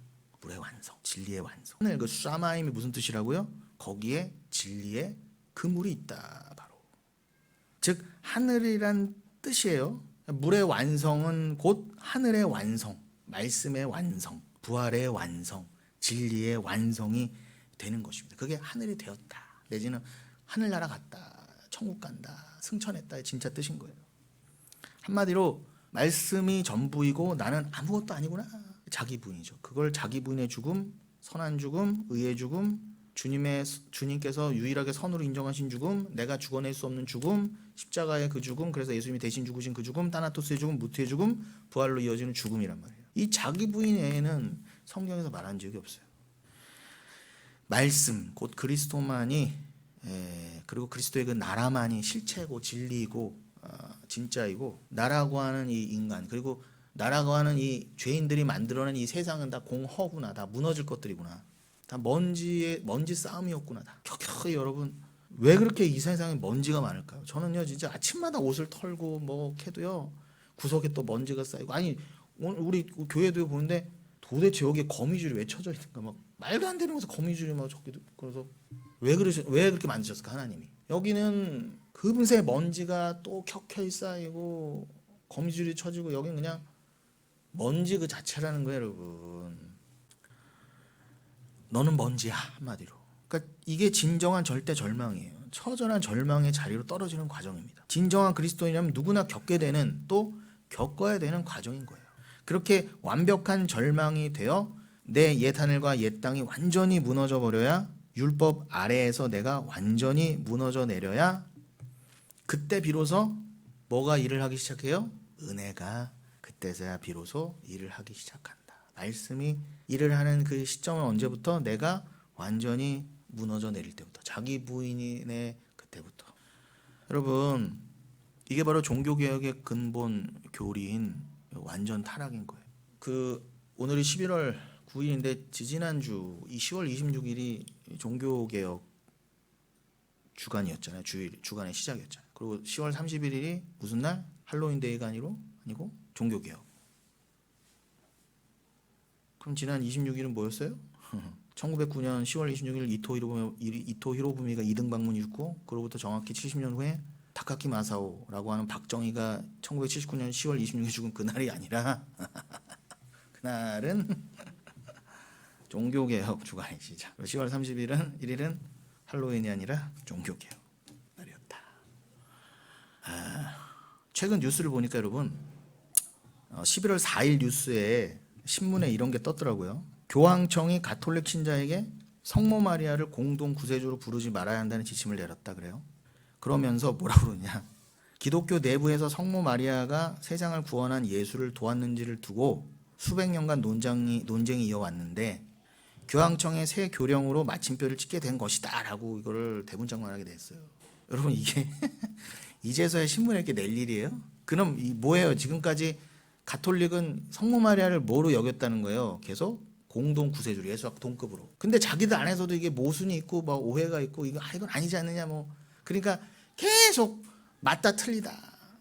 물의 완성. 진리의 완성. 그 샤마임이 무슨 뜻이라고요? 거기에 진리의 그물이 있다. 바로. 즉 하늘이란 뜻이에요. 물의 완성은 곧 하늘의 완성, 말씀의 완성, 부활의 완성, 진리의 완성이 되는 것입니다. 그게 하늘이 되었다. 내지는 하늘나라 갔다. 천국 간다. 승천했다의 진짜 뜻인 거예요. 한마디로 말씀이 전부이고 나는 아무것도 아니구나. 자기 부인이죠. 그걸 자기 부인의 죽음, 선한 죽음, 의의 죽음, 주님께서 유일하게 선으로 인정하신 죽음, 내가 죽어낼 수 없는 죽음, 십자가의 그 죽음, 그래서 예수님이 대신 죽으신 그 죽음, 따나토스의 죽음, 무트의 죽음, 부활로 이어지는 죽음이란 말이에요. 이 자기 부인 외에는 성경에서 말한 적이 없어요. 말씀, 곧 그리스도만이, 그리고 그리스도의 그 나라만이 실체고 진리이고 진짜이고, 나라고 하는 이 인간, 그리고 나라고 하는 이 죄인들이 만들어낸 이 세상은 다 공허구나, 다 무너질 것들이구나, 다 먼지 싸움이었구나. 다 켜켜이. 여러분, 왜 그렇게 이 세상에 먼지가 많을까요? 저는요 진짜 아침마다 옷을 털고 뭐 해도요 구석에 또 먼지가 쌓이고, 아니 오늘 우리 교회도 보는데 도대체 여기에 거미줄이 왜 쳐져 있는가, 막 말도 안 되는 곳에 거미줄이 막 저기도. 그래서 왜 그렇게 만드셨을까 하나님이? 여기는 금세 먼지가 또 켜켜이 쌓이고 거미줄이 쳐지고, 여기는 그냥 먼지 그 자체라는 거예요. 여러분, 너는 먼지야, 한마디로. 그러니까 이게 진정한 절대 절망이에요. 처절한 절망의 자리로 떨어지는 과정입니다. 진정한 그리스도인이라면 누구나 겪게 되는, 또 겪어야 되는 과정인 거예요. 그렇게 완벽한 절망이 되어 내 옛 하늘과 옛 땅이 완전히 무너져 버려야, 율법 아래에서 내가 완전히 무너져 내려야, 그때 비로소 뭐가 일을 하기 시작해요? 은혜가 그때서야 비로소 일을 하기 시작한다. 말씀이 일을 하는 그 시점은 언제부터? 내가 완전히 무너져 내릴 때부터, 자기 부인의 그때부터. 여러분, 이게 바로 종교개혁의 근본 교리인 완전 타락인 거예요. 오늘이 11월 9일인데 지지난주 이 10월 26일이 종교개혁 주간이었잖아요. 주간의 시작이었잖아요. 그리고 10월 31일이 무슨 날? 할로윈데이가 아니고 종교개혁. 그럼 지난 26일은 뭐였어요? 1909년 10월 26일 이토 히로부미가 2등 방문이 있고, 그로부터 정확히 70년 후에 타카키 마사오라고 하는 박정희가 1979년 10월 26일에 죽은 그날이 아니라 그날은 종교개혁 주간의 시작. 10월 1일은 할로윈이 아니라 종교개혁 날이었다. 최근 뉴스를 보니까 여러분, 11월 4일 뉴스에 신문에 이런 게 떴더라고요. 교황청이 가톨릭 신자에게 성모 마리아를 공동 구세주로 부르지 말아야 한다는 지침을 내렸다 그래요. 그러면서 뭐라 그러냐. 기독교 내부에서 성모 마리아가 세상을 구원한 예수를 도왔는지를 두고 수백 년간 논쟁이 이어왔는데 교황청의 새 교령으로 마침표를 찍게 된 것이다 라고 이거를 대문짝만하게 됐어요. 여러분 이게 이제서야 신문에 이렇게 낼 일이에요? 그럼 뭐예요? 지금까지 가톨릭은 성모 마리아를 뭐로 여겼다는 거예요? 계속 공동 구세주로, 예수와 동급으로. 근데 자기들 안에서도 이게 모순이 있고 막 오해가 있고 이건 아니지 않느냐 뭐. 그러니까 계속 맞다 틀리다.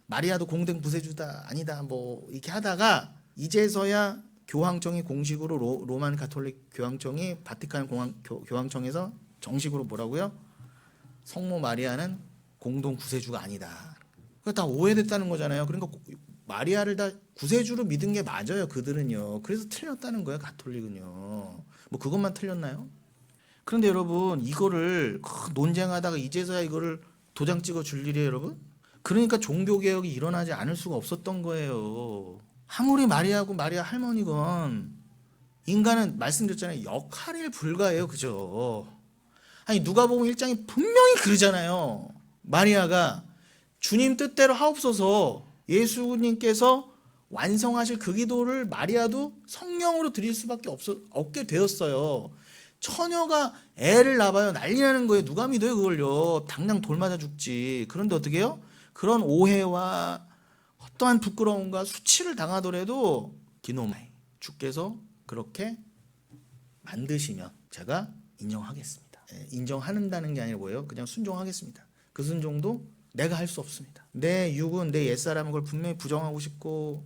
마리아도 공동 구세주다 아니다 뭐 이렇게 하다가 이제서야 교황청이 공식으로 로만 가톨릭 교황청이 바티칸 교황청에서 정식으로 뭐라고요? 성모 마리아는 공동 구세주가 아니다. 그거 다 오해됐다는 거잖아요. 그러니까 마리아를 다 구세주로 믿은 게 맞아요. 그들은요. 그래서 틀렸다는 거예요. 가톨릭은요. 뭐 그것만 틀렸나요? 그런데 여러분 이거를 논쟁하다가 이제서야 이거를 도장 찍어 줄 일이에요, 여러분? 그러니까 종교개혁이 일어나지 않을 수가 없었던 거예요. 아무리 마리아고 마리아 할머니건 인간은 말씀드렸잖아요. 역할에 불과해요. 그죠? 아니 누가복음 1장이 분명히 그러잖아요. 마리아가 주님 뜻대로 하옵소서 예수님께서 완성하실 그 기도를 마리아도 성령으로 드릴 수밖에 없게 되었어요. 처녀가 애를 낳아요. 난리 나는 거예요. 누가 믿어요 그걸요. 당장 돌 맞아 죽지. 그런데 어떻게 해요? 그런 오해와 어떠한 부끄러움과 수치를 당하더라도 기노마이 주께서 그렇게 만드시면 제가 인정하겠습니다. 인정한다는 게 아니라 뭐예요? 그냥 순종하겠습니다. 그 순종도 내가 할 수 없습니다. 내 육은 내 옛사람은 그걸 분명히 부정하고 싶고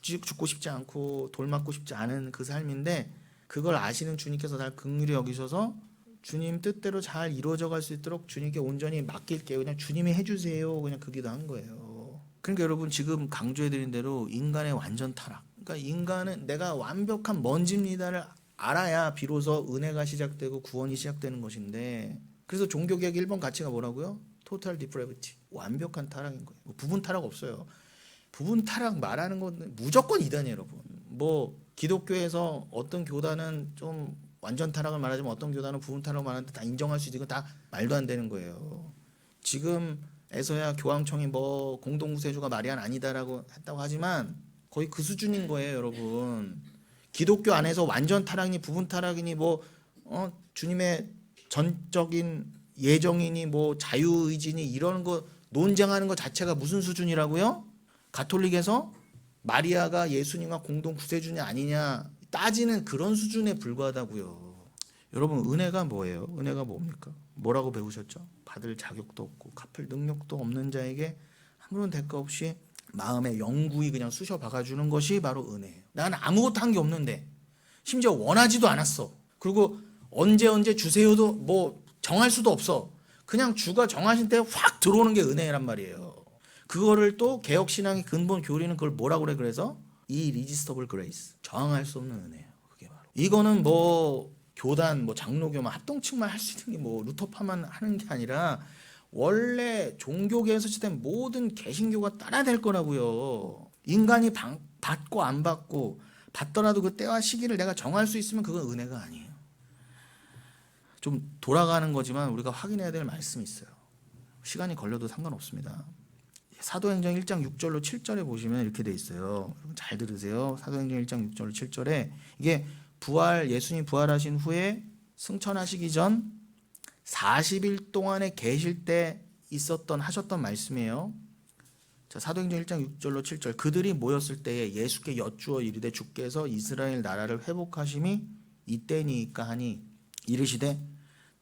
죽고 싶지 않고 돌 맞고 싶지 않은 그 삶인데 그걸 아시는 주님께서 날 긍휼히 여기셔서 주님 뜻대로 잘 이루어져 갈 수 있도록 주님께 온전히 맡길게요. 그냥 주님이 해주세요. 그냥 그 기도한 거예요. 그러니까 여러분 지금 강조해드린 대로 인간의 완전 타락. 그러니까 인간은 내가 완벽한 먼지입니다를 알아야 비로소 은혜가 시작되고 구원이 시작되는 것인데 그래서 종교개혁 1번 가치가 뭐라고요? 토탈 디프레비티. 완벽한 타락인 거예요. 뭐 부분 타락 없어요. 부분 타락 말하는 건 무조건 이단이에요, 여러분. 뭐 기독교에서 어떤 교단은 좀 완전 타락을 말하지만 어떤 교단은 부분 타락을 말하는데 다 인정할 수 있는 건 다 말도 안 되는 거예요. 지금에서야 교황청이 뭐 공동구세주가 마리아는 아니다라고 했다고 하지만 거의 그 수준인 거예요, 여러분. 기독교 안에서 완전 타락이니 부분 타락이니 뭐 주님의 전적인 예정이니 뭐 자유의지니 이런 거 논쟁하는 것 자체가 무슨 수준이라고요? 가톨릭에서 마리아가 예수님과 공동 구세주냐 아니냐 따지는 그런 수준에 불과하다고요. 여러분 은혜가 뭐예요? 은혜가 뭡니까? 뭐라고 배우셨죠? 받을 자격도 없고 갚을 능력도 없는 자에게 아무런 대가 없이 마음의 영구히 그냥 쑤셔 박아주는 것이 바로 은혜예요. 나는 아무것도 한 게 없는데 심지어 원하지도 않았어. 그리고 언제 주세요도 뭐 정할 수도 없어. 그냥 주가 정하신 때 확 들어오는 게 은혜란 말이에요. 그거를 또 개혁신앙의 근본 교리는 그걸 뭐라고 그래? 그래서 irresistible grace. 저항할 수 없는 은혜예요. 그게 바로. 이거는 뭐 교단, 뭐 장로교만 합동측만 할 수 있는 게 뭐 루터파만 하는 게 아니라 원래 종교계에서 시된 모든 개신교가 따라야 될 거라고요. 인간이 받고 안 받고 받더라도 그 때와 시기를 내가 정할 수 있으면 그건 은혜가 아니에요. 좀 돌아가는 거지만 우리가 확인해야 될 말씀이 있어요. 시간이 걸려도 상관없습니다. 사도행전 1장 6절로 7절에 보시면 이렇게 돼 있어요. 잘 들으세요. 사도행전 1장 6절로 7절에 이게 예수님 부활하신 후에 승천하시기 전 40일 동안에 계실 때 하셨던 말씀이에요. 자, 사도행전 1장 6절로 7절 그들이 모였을 때에 예수께 여쭈어 이르되 주께서 이스라엘 나라를 회복하심이 이때니까 하니 이르시되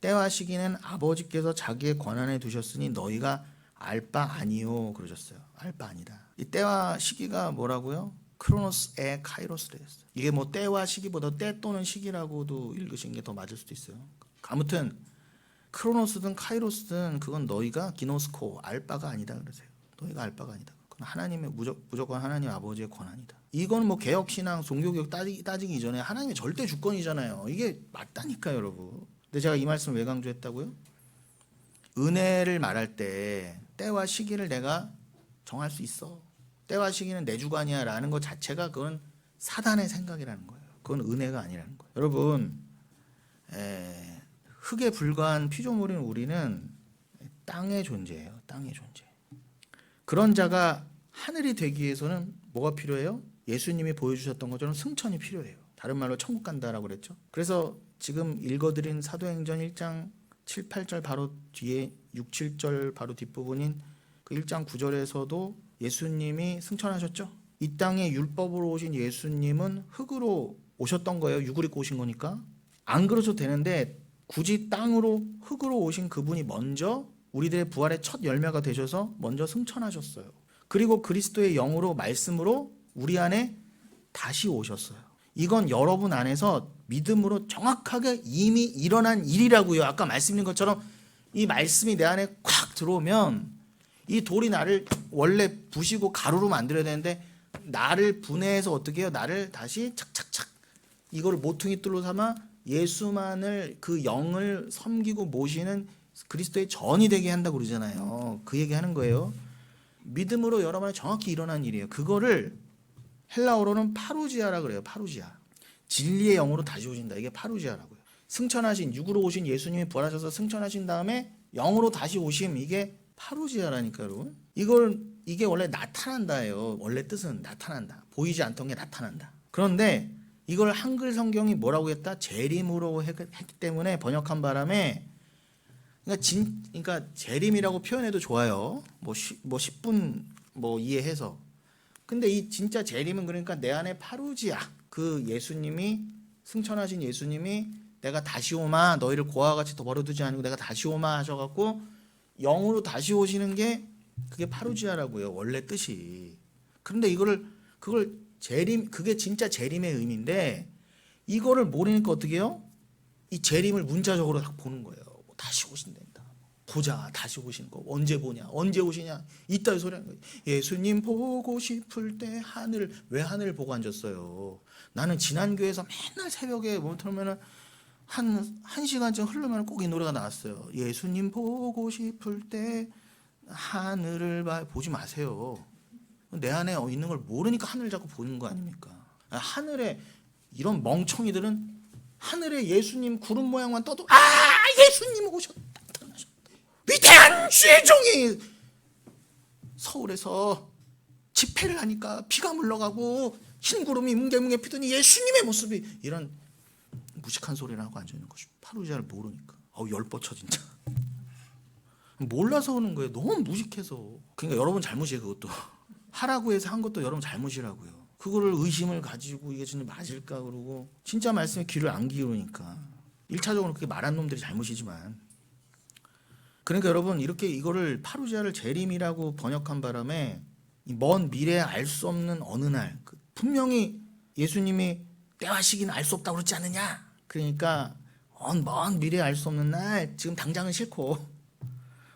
때와 시기는 아버지께서 자기의 권한에 두셨으니 너희가 알 바 아니요 그러셨어요. 알 바 아니다. 이 때와 시기가 뭐라고요? 크로노스에 카이로스 되었어요. 이게 뭐 때와 시기보다 때 또는 시기라고도 읽으신 게 더 맞을 수도 있어요. 아무튼 크로노스든 카이로스든 그건 너희가 기노스코 알 바가 아니다 그러세요. 너희가 알 바가 아니다. 그건 하나님의 무조건 하나님 아버지의 권한이다. 이건 뭐 개혁신앙 종교개혁 따지기 이전에 하나님의 절대 주권이잖아요. 이게 맞다니까요, 여러분. 근데 제가 이 말씀을 왜 강조했다고요? 은혜를 말할 때 때와 시기를 내가 정할 수 있어. 때와 시기는 내 주관이야 라는 것 자체가 그건 사단의 생각이라는 거예요. 그건 은혜가 아니라는 거예요. 여러분 흙에 불과한 피조물인 우리는 땅의 존재예요. 땅의 존재. 그런 자가 하늘이 되기 위해서는 뭐가 필요해요? 예수님이 보여주셨던 것처럼 승천이 필요해요. 다른 말로 천국 간다라고 그랬죠. 그래서 지금 읽어드린 사도행전 1장 7, 8절 바로 뒤에 6, 7절 바로 뒷부분인 그 1장 9절에서도 예수님이 승천하셨죠. 이 땅에 율법으로 오신 예수님은 흙으로 오셨던 거예요. 육을 입고 오신 거니까. 안 그러셔도 되는데 굳이 땅으로 흙으로 오신 그분이 먼저 우리들의 부활의 첫 열매가 되셔서 먼저 승천하셨어요. 그리고 그리스도의 영으로 말씀으로 우리 안에 다시 오셨어요. 이건 여러분 안에서 믿음으로 정확하게 이미 일어난 일이라고요. 아까 말씀드린 것처럼 이 말씀이 내 안에 콱 들어오면 이 돌이 나를 원래 부시고 가루로 만들어야 되는데 나를 분해해서 어떻게 해요? 나를 다시 착착착 이거를 모퉁이 뜰로 삼아 예수만을 그 영을 섬기고 모시는 그리스도의 전이 되게 한다고 그러잖아요. 그 얘기하는 거예요. 믿음으로 여러분 안에 정확히 일어난 일이에요. 그거를 헬라어로는 파루지아라 그래요. 파루지아. 진리의 영으로 다시 오신다. 이게 파루지아라고요. 승천하신 육으로 오신 예수님이 부활하셔서 승천하신 다음에 영으로 다시 오심. 이게 파루지아라니까요, 여러분. 이게 원래 나타난다예요. 원래 뜻은 나타난다. 보이지 않던 게 나타난다. 그런데 이걸 한글 성경이 뭐라고 했다? 재림으로 했기 때문에 번역한 바람에 그러니까 재림이라고 표현해도 좋아요. 뭐 10분 이해해서. 근데 이 진짜 재림은 그러니까 내 안에 파루지아 그 예수님이 승천하신 예수님이 내가 다시 오마 너희를 고아와 같이 더 버려두지 않고 내가 다시 오마 하셔갖고 영으로 다시 오시는 게 그게 파루지아라고요. 원래 뜻이. 그런데 그걸 재림 그게 진짜 재림의 의미인데 이거를 모르니까 어떻게 해요? 이 재림을 문자적으로 딱 보는 거예요. 다시 오신단다. 보자 다시 오시는 거 언제 보냐 언제 오시냐 이따위 소리 하는 거예요. 예수님 보고 싶을 때 왜 하늘을 보고 앉았어요? 나는 지난 교회에서 맨날 새벽에 뭐 틀면은 한 시간쯤 흐르면 꼭 이 노래가 나왔어요. 예수님 보고 싶을 때 하늘을 보지 마세요. 내 안에 있는 걸 모르니까 하늘을 자꾸 보는 거 아닙니까? 하늘에 이런 멍청이들은 하늘에 예수님 구름 모양만 떠도 예수님 오셨다. 위대한 주의 종이 서울에서 집회를 하니까 비가 물러가고 흰 구름이 뭉게뭉게 피더니 예수님의 모습이 이런 무식한 소리를 하고 앉아있는 것입니다. 파루지아를 모르니까 열 뻗쳐 진짜. 몰라서 오는 거예요. 너무 무식해서. 그러니까 여러분 잘못이에요. 그것도 하라고 해서 한 것도 여러분 잘못이라고요. 그거를 의심을 가지고 이게 진짜 맞을까 그러고 진짜 말씀에 귀를 안 기울이니까 1차적으로 그렇게 말한 놈들이 잘못이지만 그러니까 여러분 이렇게 이거를 파루지아를 재림이라고 번역한 바람에 먼 미래에 알 수 없는 어느 날 분명히 예수님이 때와 시기는 알 수 없다고 그러지 않느냐. 그러니까 먼 미래에 알 수 없는 날 지금 당장은 싫고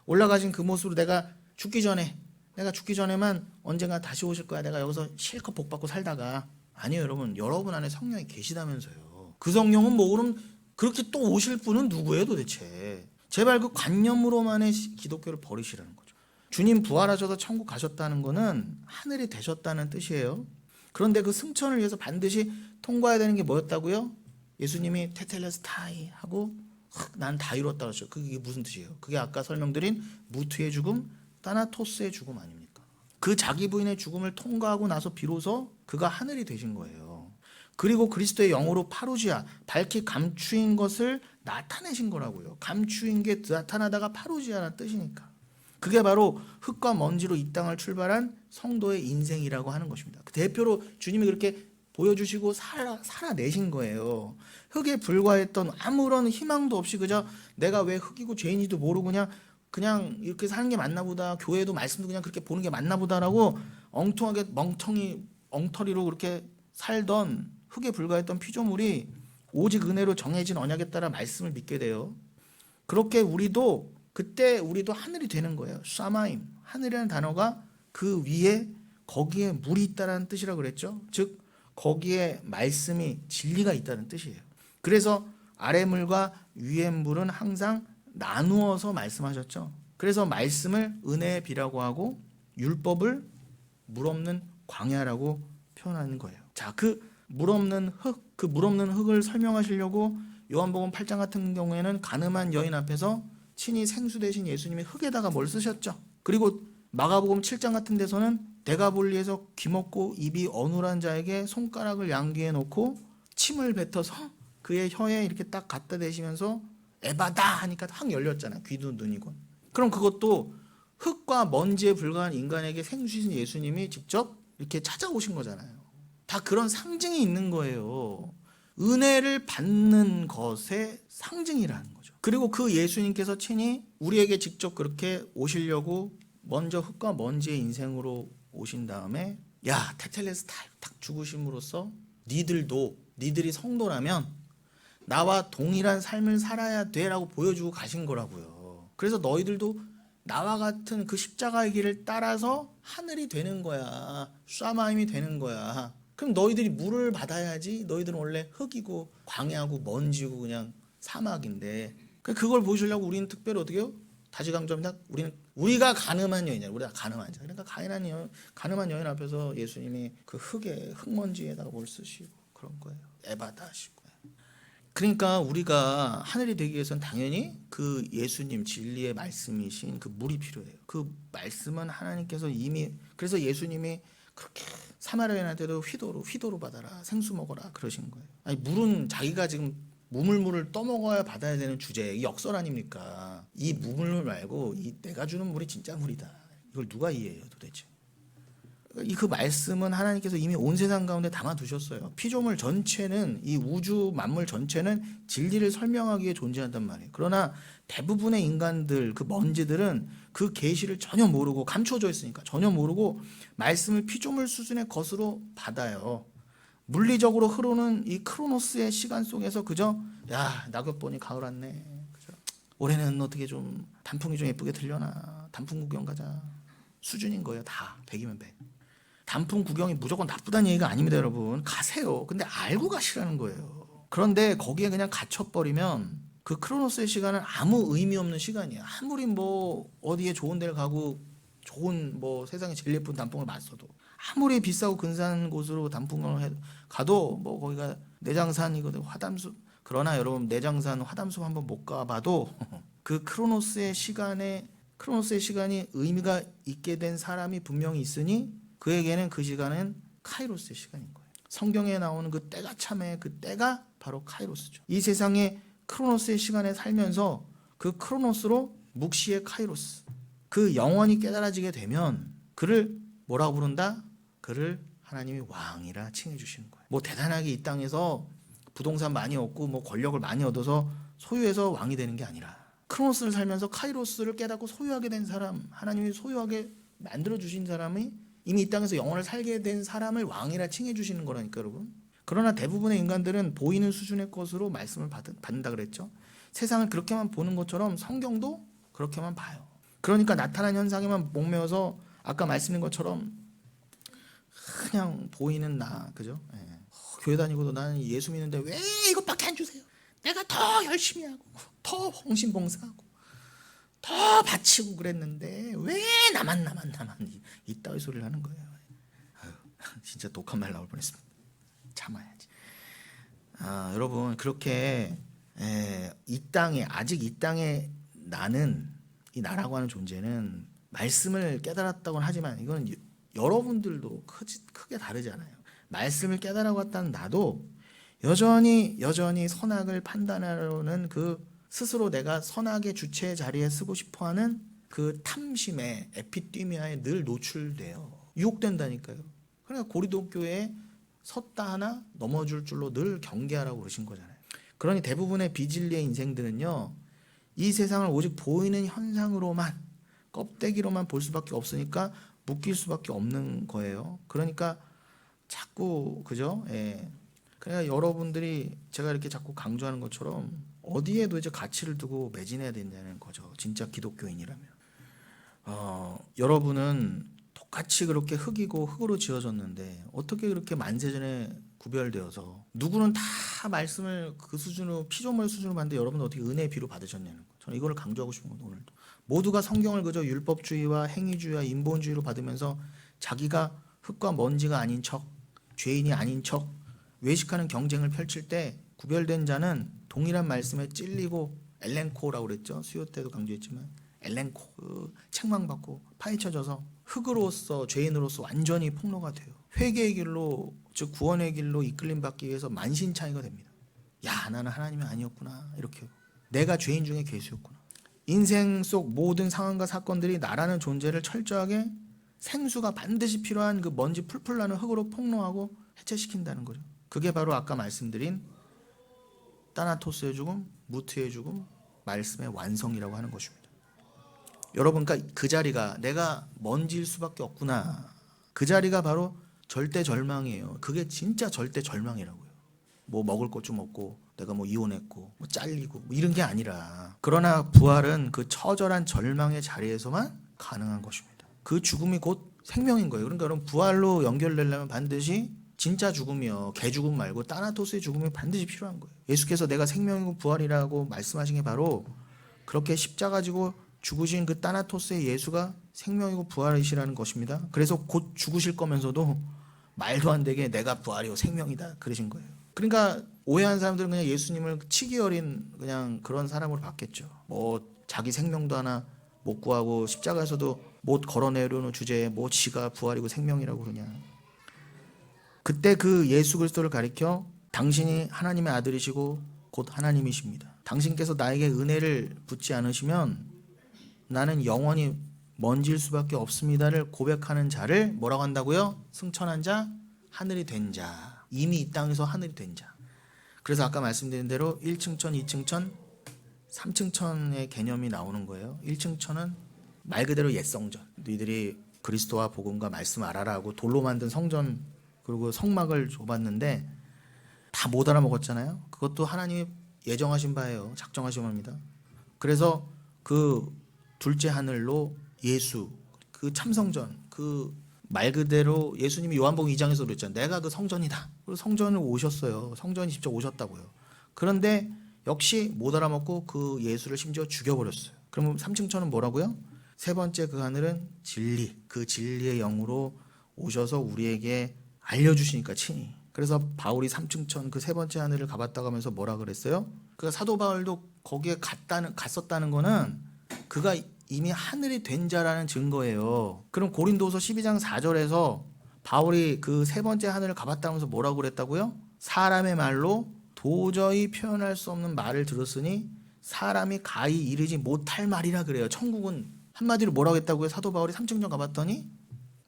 올라가신 그 모습으로 내가 죽기 전에만 언젠가 다시 오실 거야. 내가 여기서 실컷 복 받고 살다가 아니에요. 여러분 안에 성령이 계시다면서요. 그 성령은 뭐 그럼 그렇게 또 오실 분은 누구예요 도대체. 제발 그 관념으로만의 기독교를 버리시라는 거죠. 주님 부활하셔서 천국 가셨다는 거는 하늘이 되셨다는 뜻이에요. 그런데 그 승천을 위해서 반드시 통과해야 되는 게 뭐였다고요? 예수님이 테텔레스타이 하고 난 다 이뤘다 그랬죠. 그게 무슨 뜻이에요? 그게 아까 설명드린 무트의 죽음, 타나토스의 죽음 아닙니까? 그 자기 부인의 죽음을 통과하고 나서 비로소 그가 하늘이 되신 거예요. 그리고 그리스도의 영으로 파루지아, 밝히 감추인 것을 나타내신 거라고요. 감추인 게 나타나다가 파루지아라는 뜻이니까. 그게 바로 흙과 먼지로 이 땅을 출발한 성도의 인생이라고 하는 것입니다. 그 대표로 주님이 그렇게 보여주시고 살아내신 거예요. 흙에 불과했던 아무런 희망도 없이 그저 내가 왜 흙이고 죄인지도 모르고 그냥 이렇게 사는 게 맞나 보다. 교회도 말씀도 그냥 그렇게 보는 게 맞나 보다라고 엉뚱하게 엉터리로 그렇게 살던 흙에 불과했던 피조물이 오직 은혜로 정해진 언약에 따라 말씀을 믿게 돼요. 그렇게 그때 우리도 하늘이 되는 거예요. 샤마임, 하늘이라는 단어가 그 위에 거기에 물이 있다는 뜻이라고 그랬죠. 즉 거기에 말씀이 진리가 있다는 뜻이에요. 그래서 아래 물과 위의 물은 항상 나누어서 말씀하셨죠. 그래서 말씀을 은혜의 비라고 하고 율법을 물 없는 광야라고 표현하는 거예요. 자, 그 물 없는 흙을 설명하시려고 요한복음 8장 같은 경우에는 가늠한 여인 앞에서 친히 생수 대신 예수님이 흙에다가 뭘 쓰셨죠. 그리고 마가복음 7장 같은 데서는 대가볼리에서 귀먹고 입이 어눌한 자에게 손가락을 양귀에 놓고 침을 뱉어서 그의 혀에 이렇게 딱 갖다 대시면서 에바다 하니까 확 열렸잖아. 귀도 눈이고. 그럼 그것도 흙과 먼지에 불과한 인간에게 생수신 예수님이 직접 이렇게 찾아오신 거잖아요. 다 그런 상징이 있는 거예요. 은혜를 받는 것의 상징이라는 거죠. 그리고 그 예수님께서 친히 우리에게 직접 그렇게 오시려고 먼저 흙과 먼지의 인생으로 오신 다음에 야 테텔레스타이 딱 죽으심으로써 니들이 성도라면 나와 동일한 삶을 살아야 돼라고 보여주고 가신 거라고요. 그래서 너희들도 나와 같은 그 십자가의 길을 따라서 하늘이 되는 거야. 쏴마임이 되는 거야. 그럼 너희들이 물을 받아야지. 너희들은 원래 흙이고 광야고 먼지고 그냥 사막인데 그걸 보여주려고 우리는 특별히 어떻게 해요? 다시 강조합니다. 우리가 가늠한 여인이야. 우리가 가늠한 자. 그러니까 가늠한 여인 앞에서 예수님이 그 흙먼지에다가 뭘 쓰시고 그런 거예요. 에바다 하시고. 그러니까 우리가 하늘이 되기 위해서는 당연히 그 예수님 진리의 말씀이신 그 물이 필요해요. 그 말씀은 하나님께서 이미 그래서 예수님이 그렇게 사마리아 여인한테도 휘도로 받아라 생수 먹어라 그러신 거예요. 아니 물은 자기가 지금 무물물을 떠먹어야 받아야 되는 주제 역설 아닙니까? 이 무물물 말고 이 내가 주는 물이 진짜 물이다. 이걸 누가 이해해요 도대체? 그 말씀은 하나님께서 이미 온 세상 가운데 담아두셨어요. 피조물 전체는 이 우주 만물 전체는 진리를 설명하기 위해 존재한단 말이에요. 그러나 대부분의 인간들 그 먼지들은 그 계시를 전혀 모르고 감춰져 있으니까 전혀 모르고 말씀을 피조물 수준의 것으로 받아요. 물리적으로 흐르는 이 크로노스의 시간 속에서 그저 야 낙엽 보니 가을 왔네. 그죠? 올해는 어떻게 좀 단풍이 좀 예쁘게 들려나 단풍 구경 가자 수준인 거예요. 다 100이면 100. 단풍 구경이 무조건 나쁘다는 얘기가 아닙니다, 여러분. 가세요. 근데 알고 가시라는 거예요. 그런데 거기에 그냥 갇혀버리면 그 크로노스의 시간은 아무 의미 없는 시간이에요. 아무리 뭐 어디에 좋은 데를 가고 좋은 뭐 세상에 제일 예쁜 단풍을 봤어도 아무리 비싸고 근사한 곳으로 단풍을 가도 뭐 거기가 내장산이거든 화담숲. 그러나 여러분 내장산 화담숲 한번 못 가봐도 그 크로노스의 시간이 의미가 있게 된 사람이 분명히 있으니 그에게는 그 시간은 카이로스의 시간인 거예요. 성경에 나오는 그 때가 참에 그 때가 바로 카이로스죠. 이 세상에 크로노스의 시간에 살면서 그 크로노스로 묵시의 카이로스 그 영원히 깨달아지게 되면 그를 뭐라고 부른다? 그를 하나님이 왕이라 칭해 주시는 거예요. 뭐 대단하게 이 땅에서 부동산 많이 얻고 뭐 권력을 많이 얻어서 소유해서 왕이 되는 게 아니라 크로노스를 살면서 카이로스를 깨닫고 소유하게 된 사람 하나님이 소유하게 만들어 주신 사람이 이미 이 땅에서 영원을 살게 된 사람을 왕이라 칭해 주시는 거라니까 여러분. 그러나 대부분의 인간들은 보이는 수준의 것으로 말씀을 받는다 그랬죠. 세상을 그렇게만 보는 것처럼 성경도 그렇게만 봐요. 그러니까 나타난 현상에만 목매어서 아까 말씀드린 것처럼 그냥 보이는 나 그죠? 예. 교회 다니고도 나는 예수 믿는데 왜 이것밖에 안 주세요? 내가 더 열심히 하고 더 헌신봉사하고 더 바치고 그랬는데 왜 나만 이따위 소리를 하는 거예요. 아유, 진짜 독한 말 나올 뻔했습니다. 참아야지. 여러분 그렇게 아직 이 땅에 나는 이 나라고 하는 존재는 말씀을 깨달았다고는 하지만 이건 여러분들도 크게 다르잖아요. 말씀을 깨달아왔다는 나도 여전히 선악을 판단하려는 그 스스로 내가 선악의 주체의 자리에 쓰고 싶어하는 그 탐심에 에피띠미아에 늘 노출돼요. 유혹된다니까요. 그러니까 고린도 교회에 섰다 하나 넘어질 줄로 늘 경계하라고 그러신 거잖아요. 그러니 대부분의 비진리의 인생들은요. 이 세상을 오직 보이는 현상으로만 껍데기로만 볼 수밖에 없으니까 묶일 수밖에 없는 거예요. 그러니까 자꾸 그죠? 예. 그러니까 여러분들이 제가 이렇게 자꾸 강조하는 것처럼 어디에도 이제 가치를 두고 매진해야 된다는 거죠. 진짜 기독교인이라면. 여러분은 똑같이 그렇게 흙이고 흙으로 지어졌는데 어떻게 그렇게 만세전에 구별되어서 누구는 다 말씀을 그 수준으로 피조물 수준으로 봤는데 여러분은 어떻게 은혜의 비로 받으셨냐는 거죠. 저는 이거를 강조하고 싶은 겁니다. 오늘도. 모두가 성경을 그저 율법주의와 행위주의와 인본주의로 받으면서 자기가 흙과 먼지가 아닌 척, 죄인이 아닌 척 외식하는 경쟁을 펼칠 때 구별된 자는 동일한 말씀에 찔리고 엘렌코라고 그랬죠. 수요 때도 강조했지만 엘렌코, 그 책망받고 파헤쳐져서 흙으로서 죄인으로서 완전히 폭로가 돼요. 회개의 길로, 즉 구원의 길로 이끌림 받기 위해서 만신창이가 됩니다. 야, 나는 하나님이 아니었구나. 이렇게 내가 죄인 중에 괴수였구나. 인생 속 모든 상황과 사건들이 나라는 존재를 철저하게 생수가 반드시 필요한 그 먼지 풀풀 나는 흙으로 폭로하고 해체시킨다는 거죠. 그게 바로 아까 말씀드린 따나토스의 죽음, 무트의 죽음, 말씀의 완성이라고 하는 것입니다. 여러분, 그러니까 그 자리가 내가 먼지일 수밖에 없구나. 그 자리가 바로 절대 절망이에요. 그게 진짜 절대 절망이라고요. 뭐 먹을 것 좀 없고 내가 뭐 이혼했고 뭐 잘리고 뭐 이런 게 아니라, 그러나 부활은 그 처절한 절망의 자리에서만 가능한 것입니다. 그 죽음이 곧 생명인 거예요. 그러니까 여러분, 부활로 연결되려면 반드시 진짜 죽음이요, 개 죽음 말고 따나토스의 죽음이 반드시 필요한 거예요. 예수께서 내가 생명이고 부활이라고 말씀하신 게 바로 그렇게 십자가 지고 죽으신 그 따나토스의 예수가 생명이고 부활이시라는 것입니다. 그래서 곧 죽으실 거면서도 말도 안 되게 내가 부활이요 생명이다 그러신 거예요. 그러니까 오해한 사람들은 그냥 예수님을 치기 어린 그냥 그런 사람으로 봤겠죠. 뭐 자기 생명도 하나 못 구하고 십자가에서도 못 걸어내려는 주제에 뭐 지가 부활이고 생명이라고 그러냐. 그때 그 예수 그리스도를 가리켜 당신이 하나님의 아들이시고 곧 하나님이십니다. 당신께서 나에게 은혜를 붓지 않으시면 나는 영원히 먼지일 수밖에 없습니다를 고백하는 자를 뭐라고 한다고요? 승천한 자, 하늘이 된 자. 이미 이 땅에서 하늘이 된 자. 그래서 아까 말씀드린 대로 1층 천, 2층 천, 3층 천의 개념이 나오는 거예요. 1층 천은 말 그대로 옛 성전. 너희들이 그리스도와 복음과 말씀 알아라 하고 돌로 만든 성전 그리고 성막을 줘봤는데 다 못 알아먹었잖아요. 그것도 하나님이 예정하신 바예요. 작정하신 바입니다. 그래서 그 둘째 하늘로 예수, 그 참성전, 그 말 그대로 예수님이 요한복음 2장에서 그랬잖아요. 내가 그 성전이다. 그리고 성전을 오셨어요. 성전이 직접 오셨다고요. 그런데 역시 못 알아먹고 그 예수를 심지어 죽여버렸어요. 그럼 3층 천은 뭐라고요? 세 번째 그 하늘은 진리, 그 진리의 영으로 오셔서 우리에게 알려주시니까 친히. 그래서 바울이 3층 천 그 세 번째 하늘을 가봤다고 하면서 뭐라 그랬어요? 그 사도 바울도 거기에 갔었다는 거는 그가 이미 하늘이 된 자라는 증거예요. 그럼 고린도서 12장 4절에서 바울이 그 세 번째 하늘을 가봤다면서 뭐라고 그랬다고요? 사람의 말로 도저히 표현할 수 없는 말을 들었으니 사람이 가히 이르지 못할 말이라 그래요. 천국은 한마디로 뭐라고 했다고요? 사도 바울이 3층 전 가봤더니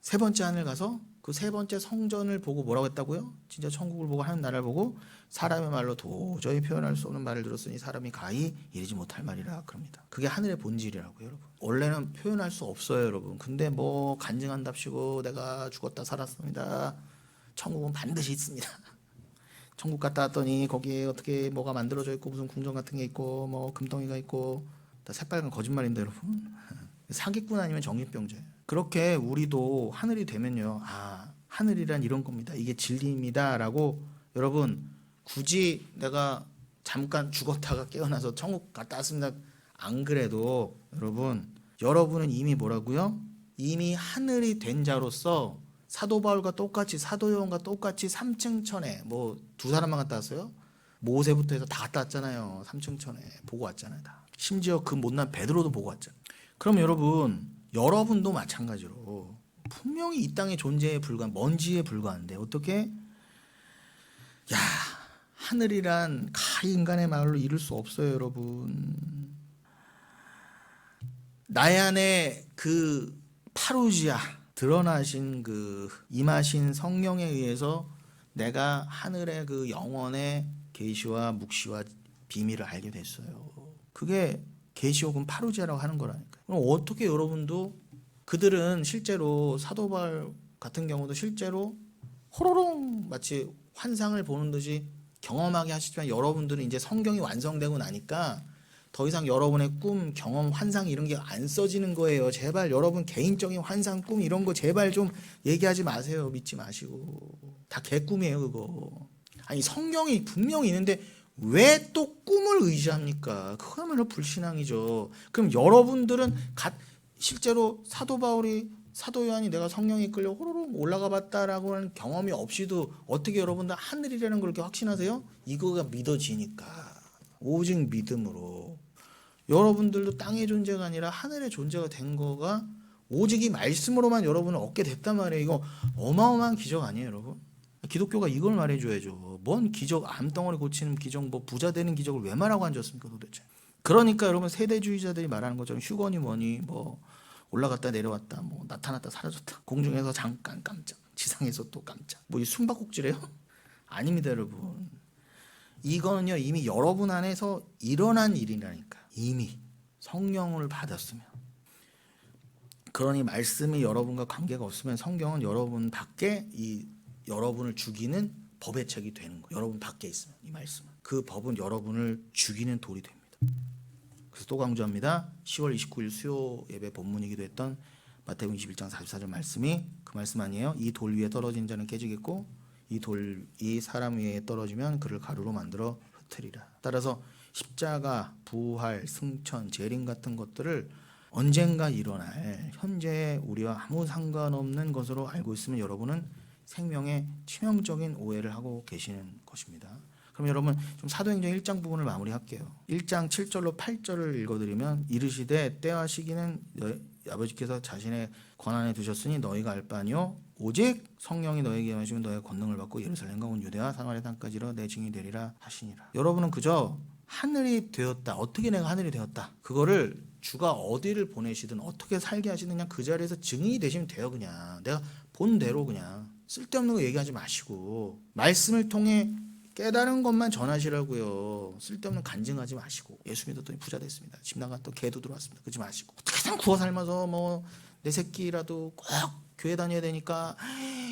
세 번째 하늘 가서 그 세 번째 성전을 보고 뭐라고 했다고요? 진짜 천국을 보고 하는 나라를 보고 사람의 말로 도저히 표현할 수 없는 말을 들었으니 사람이 가히 이르지 못할 말이라 그럽니다. 그게 하늘의 본질이라고요, 여러분. 원래는 표현할 수 없어요, 여러분. 근데 뭐 간증한답시고 내가 죽었다 살았습니다. 천국은 반드시 있습니다. 천국 갔다 왔더니 거기에 어떻게 뭐가 만들어져 있고 무슨 궁전 같은 게 있고 뭐 금덩이가 있고 다 새빨간 거짓말인데 여러분. 사기꾼 아니면 정신병자예요. 그렇게 우리도 하늘이 되면요, 아, 하늘이란 이런 겁니다. 이게 진리입니다라고 여러분, 굳이 내가 잠깐 죽었다가 깨어나서 천국 갔다 왔습니다 안 그래도 여러분은 이미 뭐라고요? 이미 하늘이 된 자로서 사도 바울과 똑같이 사도 요한과 똑같이 3층 천에 뭐 두 사람만 갔다 왔어요? 모세부터 해서 다 갔다 왔잖아요. 3층 천에 보고 왔잖아요. 다. 심지어 그 못난 베드로도 보고 왔잖아요. 그럼 여러분도 마찬가지로 분명히 이 땅의 존재에 불과한 먼지에 불과한데 어떻게 야 하늘이란 가히 인간의 말로 이룰 수 없어요, 여러분. 나의 안에 그 파루지아 드러나신 그 임하신 성령에 의해서 내가 하늘의 그 영원의 계시와 묵시와 비밀을 알게 됐어요. 그게 계시 혹은 파루지아라고 하는 거라니까요. 그럼 어떻게 여러분도 그들은 실제로 사도 바울 같은 경우도 실제로 호로록 마치 환상을 보는 듯이 경험하게 하시지만 여러분들은 이제 성경이 완성되고 나니까 더 이상 여러분의 꿈, 경험, 환상 이런 게 안 써지는 거예요. 제발 여러분 개인적인 환상, 꿈 이런 거 제발 좀 얘기하지 마세요. 믿지 마시고. 다 개꿈이에요, 그거. 아니 성경이 분명히 있는데 왜 또 꿈을 의지합니까? 그거야말로 불신앙이죠. 그럼 여러분들은 실제로 사도 바울이 사도 요한이 내가 성령에 이끌려 호로록 올라가 봤다라고 하는 경험이 없이도 어떻게 여러분들 하늘이라는 걸 이렇게 확신하세요? 이거가 믿어지니까. 오직 믿음으로. 여러분들도 땅의 존재가 아니라 하늘의 존재가 된 거가 오직 이 말씀으로만 여러분을 얻게 됐단 말이에요. 이거 어마어마한 기적 아니에요, 여러분? 기독교가 이걸 말해줘야죠. 뭔 기적, 암덩어리 고치는 기적, 뭐 부자 되는 기적을 왜 말하고 앉았습니까 도대체? 그러니까 여러분 세대주의자들이 말하는 것처럼 휴거니 뭐니 뭐 올라갔다 내려왔다 뭐 나타났다 사라졌다 공중에서 잠깐 깜짝 지상에서 또 깜짝 뭐 이 숨바꼭질해요? 아닙니다 여러분. 이거는요 이미 여러분 안에서 일어난 일이라니까. 이미 성령을 받았으면. 그러니 말씀이 여러분과 관계가 없으면 성경은 여러분 밖에 이 여러분을 죽이는 법의 책이 되는 거예요. 여러분 밖에 있으면 이 말씀은 그 법은 여러분을 죽이는 돌이 됩니다. 그래서 또 강조합니다. 10월 29일 수요 예배 본문이기도 했던 마태복음 21장 44절 말씀이 그 말씀 아니에요? 이 돌 위에 떨어진 자는 깨지겠고 이 돌이 사람 위에 떨어지면 그를 가루로 만들어 흩으리라. 따라서 십자가, 부활, 승천, 재림 같은 것들을 언젠가 일어날 현재 우리와 아무 상관없는 것으로 알고 있으면 여러분은 생명에 치명적인 오해를 하고 계시는 것입니다. 그럼 여러분 좀 사도행전 1장 부분을 마무리할게요. 1장 7절로 8절을 읽어드리면 이르시되 때와 시기는 아버지께서 자신의 권한에 두셨으니 너희가 알 바 아니요 오직 성령이 너에게 임하시면 너의 권능을 받고 예루살렘과 온 유대와 사마리아 땅까지로 내 증인이 되리라 하시니라. 여러분은 그저 하늘이 되었다. 어떻게 내가 하늘이 되었다. 그거를 주가 어디를 보내시든 어떻게 살게 하시느냐 그 자리에서 증인이 되시면 돼요. 그냥 내가 본 대로 그냥 쓸데없는 거 얘기하지 마시고 말씀을 통해 깨달은 것만 전하시라고요. 쓸데없는 간증하지 마시고 예수 믿었더니 부자 됐습니다. 집 나갔더니 개도 들어왔습니다. 그러지 마시고 어떻게든 구워 삶아서 뭐 내 새끼라도 꼭 교회 다녀야 되니까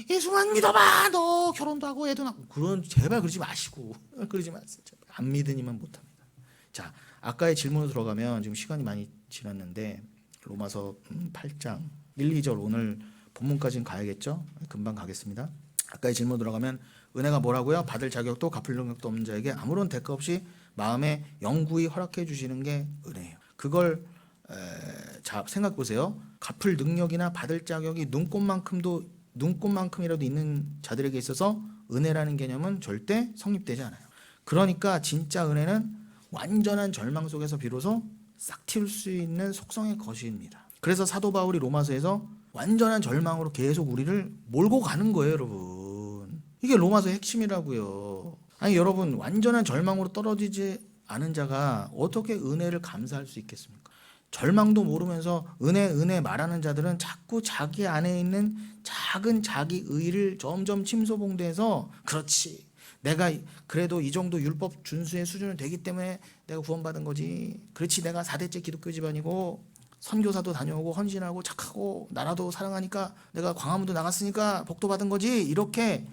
예수만 믿어봐. 너 결혼도 하고 애도 낳고 그런 제발 그러지 마시고 그러지 마세요. 안 믿으니만 못합니다. 자, 아까의 질문으로 들어가면 지금 시간이 많이 지났는데 로마서 8장 1, 2절 오늘 본문까지는 가야겠죠? 금방 가겠습니다. 아까의 질문 들어가면 은혜가 뭐라고요? 받을 자격도 갚을 능력도 없는 자에게 아무런 대가 없이 마음에 영구히 허락해 주시는 게 은혜예요. 그걸 자 생각 보세요. 갚을 능력이나 받을 자격이 눈꼽만큼이라도 있는 자들에게 있어서 은혜라는 개념은 절대 성립되지 않아요. 그러니까 진짜 은혜는 완전한 절망 속에서 비로소 싹 틔울 수 있는 속성의 것입니다. 그래서 사도 바울이 로마서에서 완전한 절망으로 계속 우리를 몰고 가는 거예요, 여러분. 이게 로마서의 핵심이라고요. 아니 여러분 완전한 절망으로 떨어지지 않은 자가 어떻게 은혜를 감사할 수 있겠습니까? 절망도 모르면서 은혜 말하는 자들은 자꾸 자기 안에 있는 작은 자기 의를 점점 침소봉대해서 그렇지 내가 그래도 이 정도 율법 준수의 수준은 되기 때문에 내가 구원받은 거지. 그렇지 내가 4대째 기독교 집안이고 선교사도 다녀오고 헌신하고 착하고 나라도 사랑하니까 내가 광화문도 나갔으니까 복도 받은 거지. 이렇게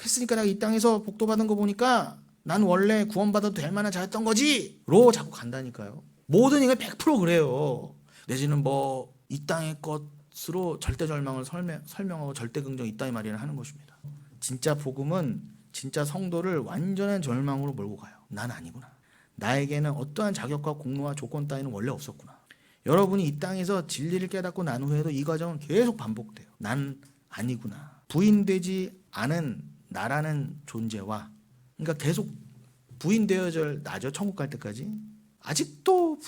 했으니까 내가 이 땅에서 복도 받은 거 보니까 난 원래 구원받아도 될 만한 자였던 거지 로 자꾸 간다니까요. 모든 이게 100% 그래요. 내지는 뭐 이 땅의 것으로 절대 절망을 설명하고 절대 긍정 있다 이 말이라 하는 것입니다. 진짜 복음은 진짜 성도를 완전한 절망으로 몰고 가요. 난 아니구나. 나에게는 어떠한 자격과 공로와 조건 따위는 원래 없었구나. 여러분이 이 땅에서 진리를 깨닫고 난 후에도 이 과정은 계속 반복돼요. 난 아니구나. 부인되지 않은 나라는 존재와 그러니까 계속 부인되어져 나죠. 천국 갈 때까지. 아직도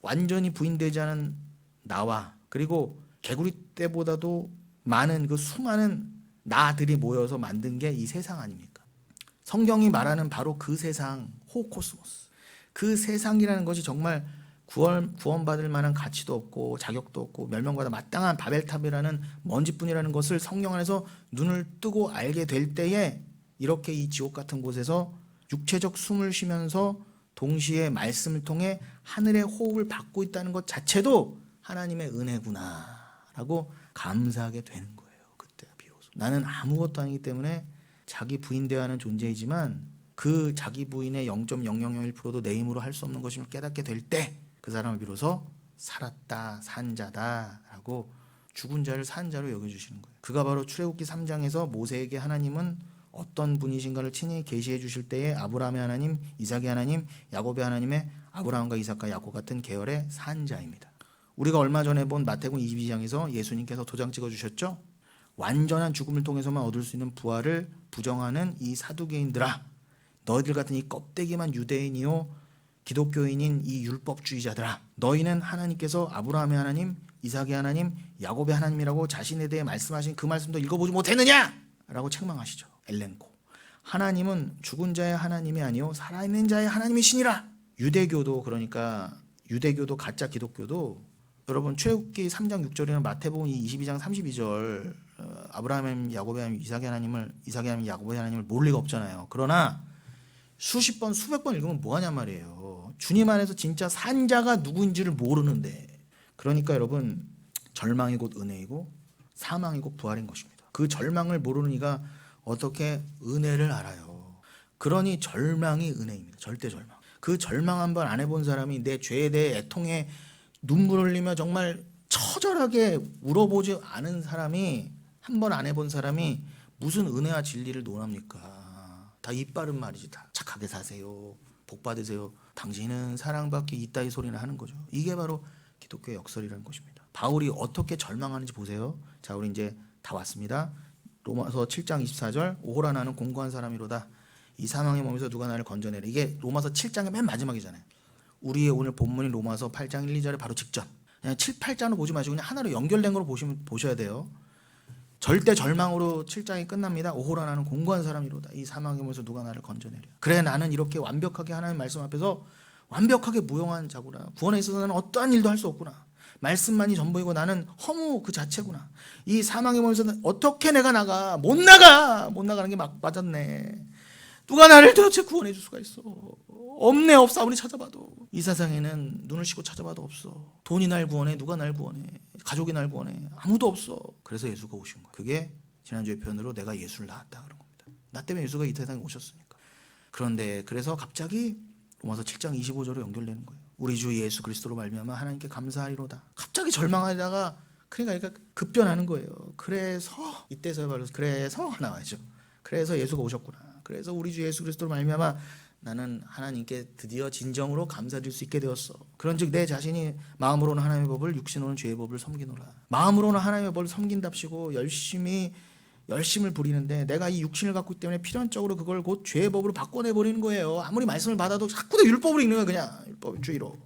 완전히 부인되지 않은 나와 그리고 개구리 떼보다도 많은 그 수많은 나들이 모여서 만든 게 이 세상 아닙니까? 성경이 말하는 바로 그 세상 호코스모스. 그 세상이라는 것이 정말 구원받을 만한 가치도 없고 자격도 없고 멸망받아 마땅한 바벨탑이라는 먼지뿐이라는 것을 성령 안에서 눈을 뜨고 알게 될 때에 이렇게 이 지옥 같은 곳에서 육체적 숨을 쉬면서 동시에 말씀을 통해 하늘의 호흡을 받고 있다는 것 자체도 하나님의 은혜구나라고 감사하게 되는 거예요. 그때 비로소 나는 아무것도 아니기 때문에 자기 부인되어야 하는 존재이지만 그 자기 부인의 0.0001%도 내 힘으로 할 수 없는 것임을 깨닫게 될 때 그 사람을 비로소 살았다 산 자다라고 죽은 자를 산 자로 여겨주시는 거예요. 그가 바로 출애굽기 3장에서 모세에게 하나님은 어떤 분이신가를 친히 계시해 주실 때에 아브라함의 하나님, 이삭의 하나님, 야곱의 하나님의 아브라함과 이삭과 야곱 같은 계열의 산자입니다. 우리가 얼마 전에 본 마태복음 22장에서 예수님께서 도장 찍어 주셨죠? 완전한 죽음을 통해서만 얻을 수 있는 부활을 부정하는 이 사두개인들아, 너희들 같은 이 껍데기만 유대인이요 기독교인인 이 율법주의자들아, 너희는 하나님께서 아브라함의 하나님, 이삭의 하나님, 야곱의 하나님이라고 자신에 대해 말씀하신 그 말씀도 읽어보지 못했느냐? 라고 책망하시죠. 엘렌코. 하나님은 죽은 자의 하나님이 아니요 살아있는 자의 하나님이시니라. 유대교도, 그러니까 유대교도 가짜 기독교도 여러분 출애굽기 3장 6절이나 마태복음 22장 32절 아브라함의 야곱의 하나님, 이삭의 하나님, 야곱의 하나님을 모를 리가 없잖아요. 그러나 수십 번 수백 번 읽으면 뭐하냐 말이에요. 주님 안에서 진짜 산자가 누구인지를 모르는데, 그러니까 여러분 절망이 곧 은혜이고 사망이 곧 부활인 것입니다. 그 절망을 모르는 이가 어떻게 은혜를 알아요. 그러니 절망이 은혜입니다. 절대 절망. 그 절망 한번 안 해본 사람이 내 죄에 대해 애통해 눈물 흘리며 정말 처절하게 울어보지 않은 사람이, 한번 안 해본 사람이 무슨 은혜와 진리를 논합니까? 다 입 바른 말이지. 다 착하게 사세요, 복 받으세요, 당신은 사랑받기 이따위 소리나 하는 거죠. 이게 바로 기독교의 역설이라는 것입니다. 바울이 어떻게 절망하는지 보세요. 자, 우리 이제 다 왔습니다. 로마서 7장 24절 오호라 나는 공고한 사람이로다. 이 사망의 몸에서 누가 나를 건져내라. 이게 로마서 7장의 맨 마지막이잖아요. 우리의 오늘 본문인 로마서 8장 1, 2절의 바로 직전. 그냥 7, 8장으로 보지 마시고 그냥 하나로 연결된 걸로 보셔야 돼요. 절대 절망으로 7장이 끝납니다. 오호라 나는 공고한 사람이로다. 이 사망의 몸에서 누가 나를 건져내랴. 그래 나는 이렇게 완벽하게 하나님 말씀 앞에서 완벽하게 무용한 자구나. 구원에 있어서 나는 어떠한 일도 할 수 없구나. 말씀만이 전부이고 나는 허무 그 자체구나. 이 사망의 몸에서 어떻게 내가 나가? 못 나가는 게 막 맞았네. 누가 나를 도대체 구원해 줄 수가 있어? 없네. 없어. 아무리 찾아봐도 이 세상에는 눈을 씻고 찾아봐도 없어. 돈이 날 구원해? 누가 날 구원해? 가족이 날 구원해? 아무도 없어. 그래서 예수가 오신 거야. 그게 지난주의 표현으로 내가 예수를 낳았다 그런 겁니다. 나 때문에 예수가 이 세상에 오셨으니까. 그런데 그래서 갑자기 로마서 7장 25절로 연결되는 거예요. 우리 주 예수 그리스도로 말미암아 하나님께 감사하리로다. 갑자기 절망하다가 그러니까 급변하는 거예요. 그래서 이때서야 바로 그래서 나와야죠. 그래서 예수가 오셨구나. 그래서 우리 주 예수 그리스도로 말미암아 나는 하나님께 드디어 진정으로 감사드릴 수 있게 되었어. 그런즉 내 자신이 마음으로는 하나님의 법을 육신으로는 죄의 법을 섬기노라. 마음으로는 하나님의 법을 섬긴답시고 열심을 부리는데 내가 이 육신을 갖고 있기 때문에 필연적으로 그걸 곧 죄의 법으로 바꿔내버리는 거예요. 아무리 말씀을 받아도 자꾸 율법으로 읽는 거예요. 그냥 율법주의로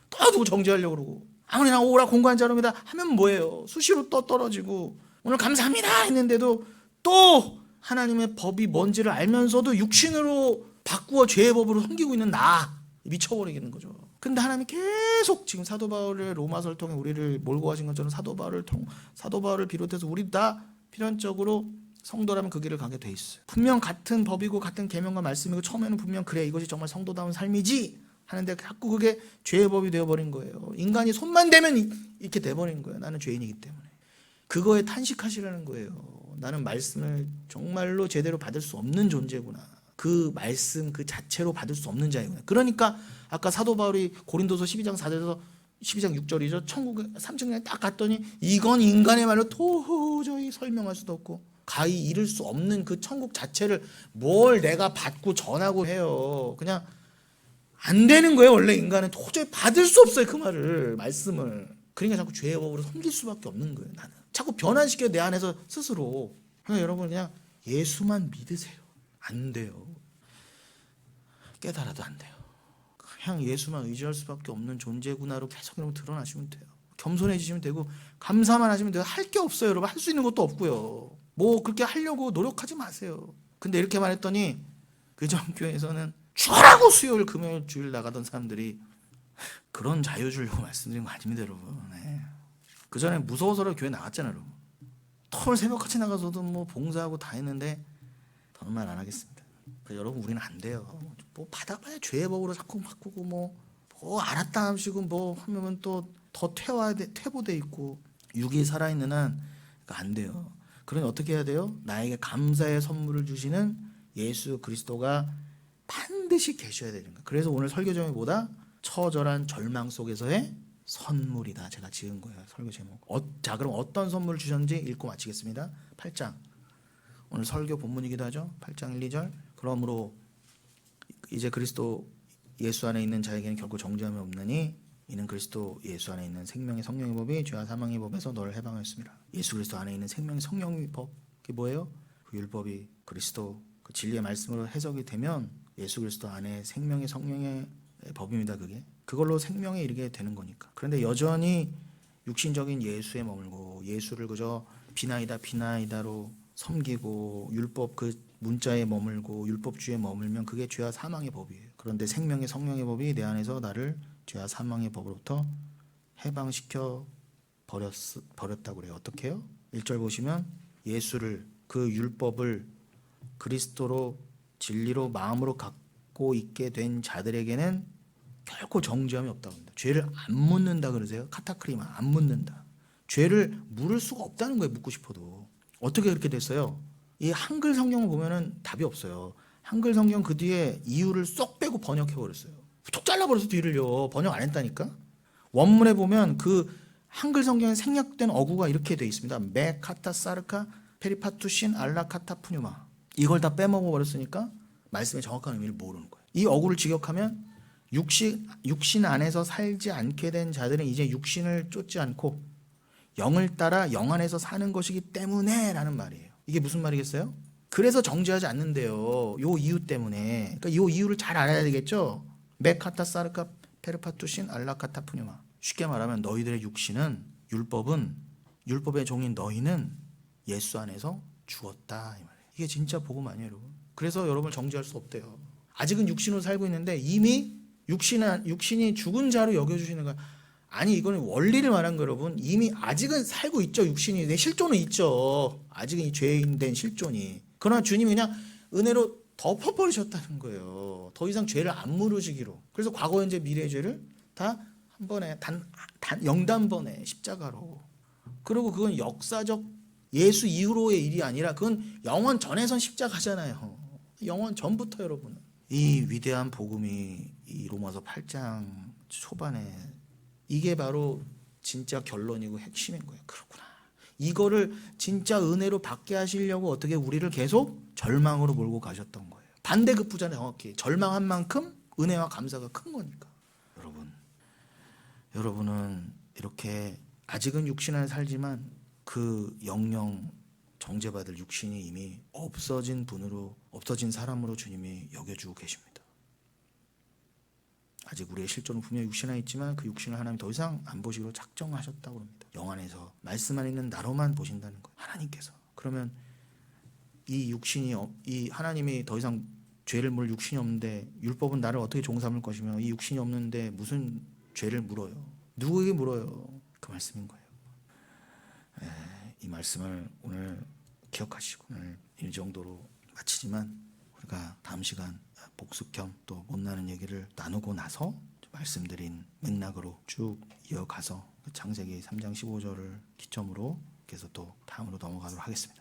떠두고 정죄하려고 그러고, 아무리 나 오라 공고한 자로입니다 하면 뭐예요? 수시로 떨어지고 오늘 감사합니다 했는데도 또 하나님의 법이 뭔지를 알면서도 육신으로 바꾸어 죄의 법으로 섬기고 있는 나 미쳐버리겠는 거죠. 근데 하나님이 계속 지금 사도 바울의 로마서를 통해 우리를 몰고 가신 것처럼 사도 바울을 비롯해서 우리 다 필연적으로 성도라면 그 길을 가게 돼 있어요. 분명 같은 법이고 같은 계명과 말씀이고 처음에는 분명 그래 이것이 정말 성도다운 삶이지 하는데 자꾸 그게 죄의 법이 되어버린 거예요. 인간이 손만 대면 이렇게 돼버린 거예요. 나는 죄인이기 때문에. 그거에 탄식하시라는 거예요. 나는 말씀을 정말로 제대로 받을 수 없는 존재구나. 그 말씀 그 자체로 받을 수 없는 자이구나. 그러니까 아까 사도 바울이 고린도서 12장 4절에서 12장 6절이죠. 천국에 3층에 딱 갔더니 이건 인간의 말로 도저히 설명할 수도 없고 가히 이룰 수 없는 그 천국 자체를 뭘 내가 받고 전하고 해요. 그냥 안 되는 거예요. 원래 인간은 도저히 받을 수 없어요. 그 말씀을. 그러니까 자꾸 죄의 법으로 섬길 수밖에 없는 거예요. 나는 자꾸 변환시켜요. 내 안에서 스스로. 그러니까 여러분 그냥 예수만 믿으세요. 안 돼요. 깨달아도 안 돼요. 그냥 예수만 의지할 수밖에 없는 존재구나로 계속 여러분 드러나시면 돼요. 겸손해지시면 되고 감사만 하시면 돼요. 할 게 없어요. 여러분 할 수 있는 것도 없고요. 뭐 그렇게 하려고 노력하지 마세요. 근데 이렇게 말했더니 그전 교회에서는 죽으라고 수요일 금요일 주일 나가던 사람들이 그런 자유 주려고 말씀드린 거 아닙니다. 여러분. 네. 그전에 무서워서라도 교회 나갔잖아요. 여러분. 토요일 새벽같이 나가서도 뭐 봉사하고 다 했는데 더는 말 안 하겠습니다. 여러분 우리는 안 돼요. 뭐 받아봐야 죄의 법으로 자꾸 바꾸고 뭐 알았다 하시고 뭐 하면 또 더 퇴보돼 있고 육이 살아있는 한 안 돼요. 그러니 어떻게 해야 돼요? 나에게 감사의 선물을 주시는 예수 그리스도가 반드시 계셔야 되는 거예요. 그래서 오늘 설교 제목이 뭐다? 처절한 절망 속에서의 선물이다. 제가 지은 거예요. 설교 제목. 자 그럼 어떤 선물을 주셨는지 읽고 마치겠습니다. 8장. 오늘 설교 본문이기도 하죠. 8장 1, 2절. 그러므로 이제 그리스도 예수 안에 있는 자에게는 결코 정죄함이 없느니 이는 그리스도 예수 안에 있는 생명의 성령의 법이 죄와 사망의 법에서 너를 해방하였습니다. 예수 그리스도 안에 있는 생명의 성령의 법. 그게 뭐예요? 그 율법이 그리스도 그 진리의 말씀으로 해석이 되면 예수 그리스도 안에 생명의 성령의 법입니다. 그걸로 생명에 이르게 되는 거니까. 그런데 여전히 육신적인 예수에 머물고 예수를 그저 비나이다로 섬기고 율법 그 문자에 머물고 율법주의에 머물면 그게 죄와 사망의 법이에요. 그런데 생명의 성령의 법이 내 안에서 나를 죄와 사망의 법으로부터 해방시켜 버렸다고 그래요. 어떻게 해요? 1절 보시면 예수를 그 율법을 그리스도로 진리로 마음으로 갖고 있게 된 자들에게는 결코 정죄함이 없다고 합니다. 죄를 안 묻는다 그러세요. 카타크리마 안 묻는다. 죄를 물을 수가 없다는 거예요. 묻고 싶어도. 어떻게 그렇게 됐어요? 이 한글 성경을 보면은 답이 없어요. 한글 성경 그 뒤에 이유를 쏙 빼고 번역해 버렸어요. 툭 잘라버려서 뒤를요. 번역 안 했다니까. 원문에 보면 그 한글 성경에 생략된 어구가 이렇게 돼 있습니다. 메 카타 사르카 페리파투신 알라 카타 푸뉴마. 이걸 다 빼먹어 버렸으니까 말씀의 정확한 의미를 모르는 거예요. 이 어구를 직역하면 육신 안에서 살지 않게 된 자들은 이제 육신을 쫓지 않고 영을 따라 영 안에서 사는 것이기 때문에 라는 말이에요. 이게 무슨 말이겠어요? 그래서 정죄하지 않는데요. 요 이유 때문에. 그러니까 요 이유를 잘 알아야 되겠죠. 메카타 사르카 페르파투신 알라카타 푸뉴마. 쉽게 말하면 너희들의 육신은 율법의 종인 너희는 예수 안에서 죽었다 이 말이에요. 이게 진짜 복음 아니에요, 여러분. 그래서 여러분을 정죄할 수 없대요. 아직은 육신으로 살고 있는데 이미 육신이 죽은 자로 여겨주시는 거야. 아니 이거는 원리를 말한 거 여러분. 이미 아직은 살고 있죠. 육신이. 내 실존은 있죠. 아직은 이 죄인된 실존이. 그러나 주님이 그냥 은혜로 덮어버리셨다는 거예요. 더 이상 죄를 안 물으시기로. 그래서 과거 현재 미래의 죄를 다 한 번에 영단번에 십자가로. 그리고 그건 역사적 예수 이후로의 일이 아니라 그건 영원 전에선 십자가잖아요. 영원 전부터 여러분. 이 위대한 복음이 이 로마서 8장 초반에 이게 바로 진짜 결론이고 핵심인 거예요. 그렇구나. 이거를 진짜 은혜로 받게 하시려고 어떻게 우리를 계속 절망으로 몰고 가셨던 거예요. 반대급부잖아요. 정확히. 절망한 만큼 은혜와 감사가 큰 거니까. 여러분은 이렇게 아직은 육신 안에 살지만 그 영영 정죄받을 육신이 이미 없어진 사람으로 주님이 여겨주고 계십니다. 아직 우리의 실존은 분명히 육신 안에 있지만 그 육신을 하나님이 더 이상 안 보시기로 작정하셨다고 합니다. 영 안에서 말씀 안에 있는 나로만 보신다는 거예요. 하나님께서. 그러면 이 하나님이 더 이상 죄를 물 육신이 없는데 율법은 나를 어떻게 종삼을 것이며 이 육신이 없는데 무슨 죄를 물어요? 누구에게 물어요? 그 말씀인 거예요. 이 말씀을 오늘 기억하시고 오늘 이 정도로 마치지만 우리가 다음 시간 복습 겸 또 못나는 얘기를 나누고 나서 말씀드린 맥락으로 쭉 이어가서 창세기 3장 15절을 기점으로 계속 또 다음으로 넘어가도록 하겠습니다.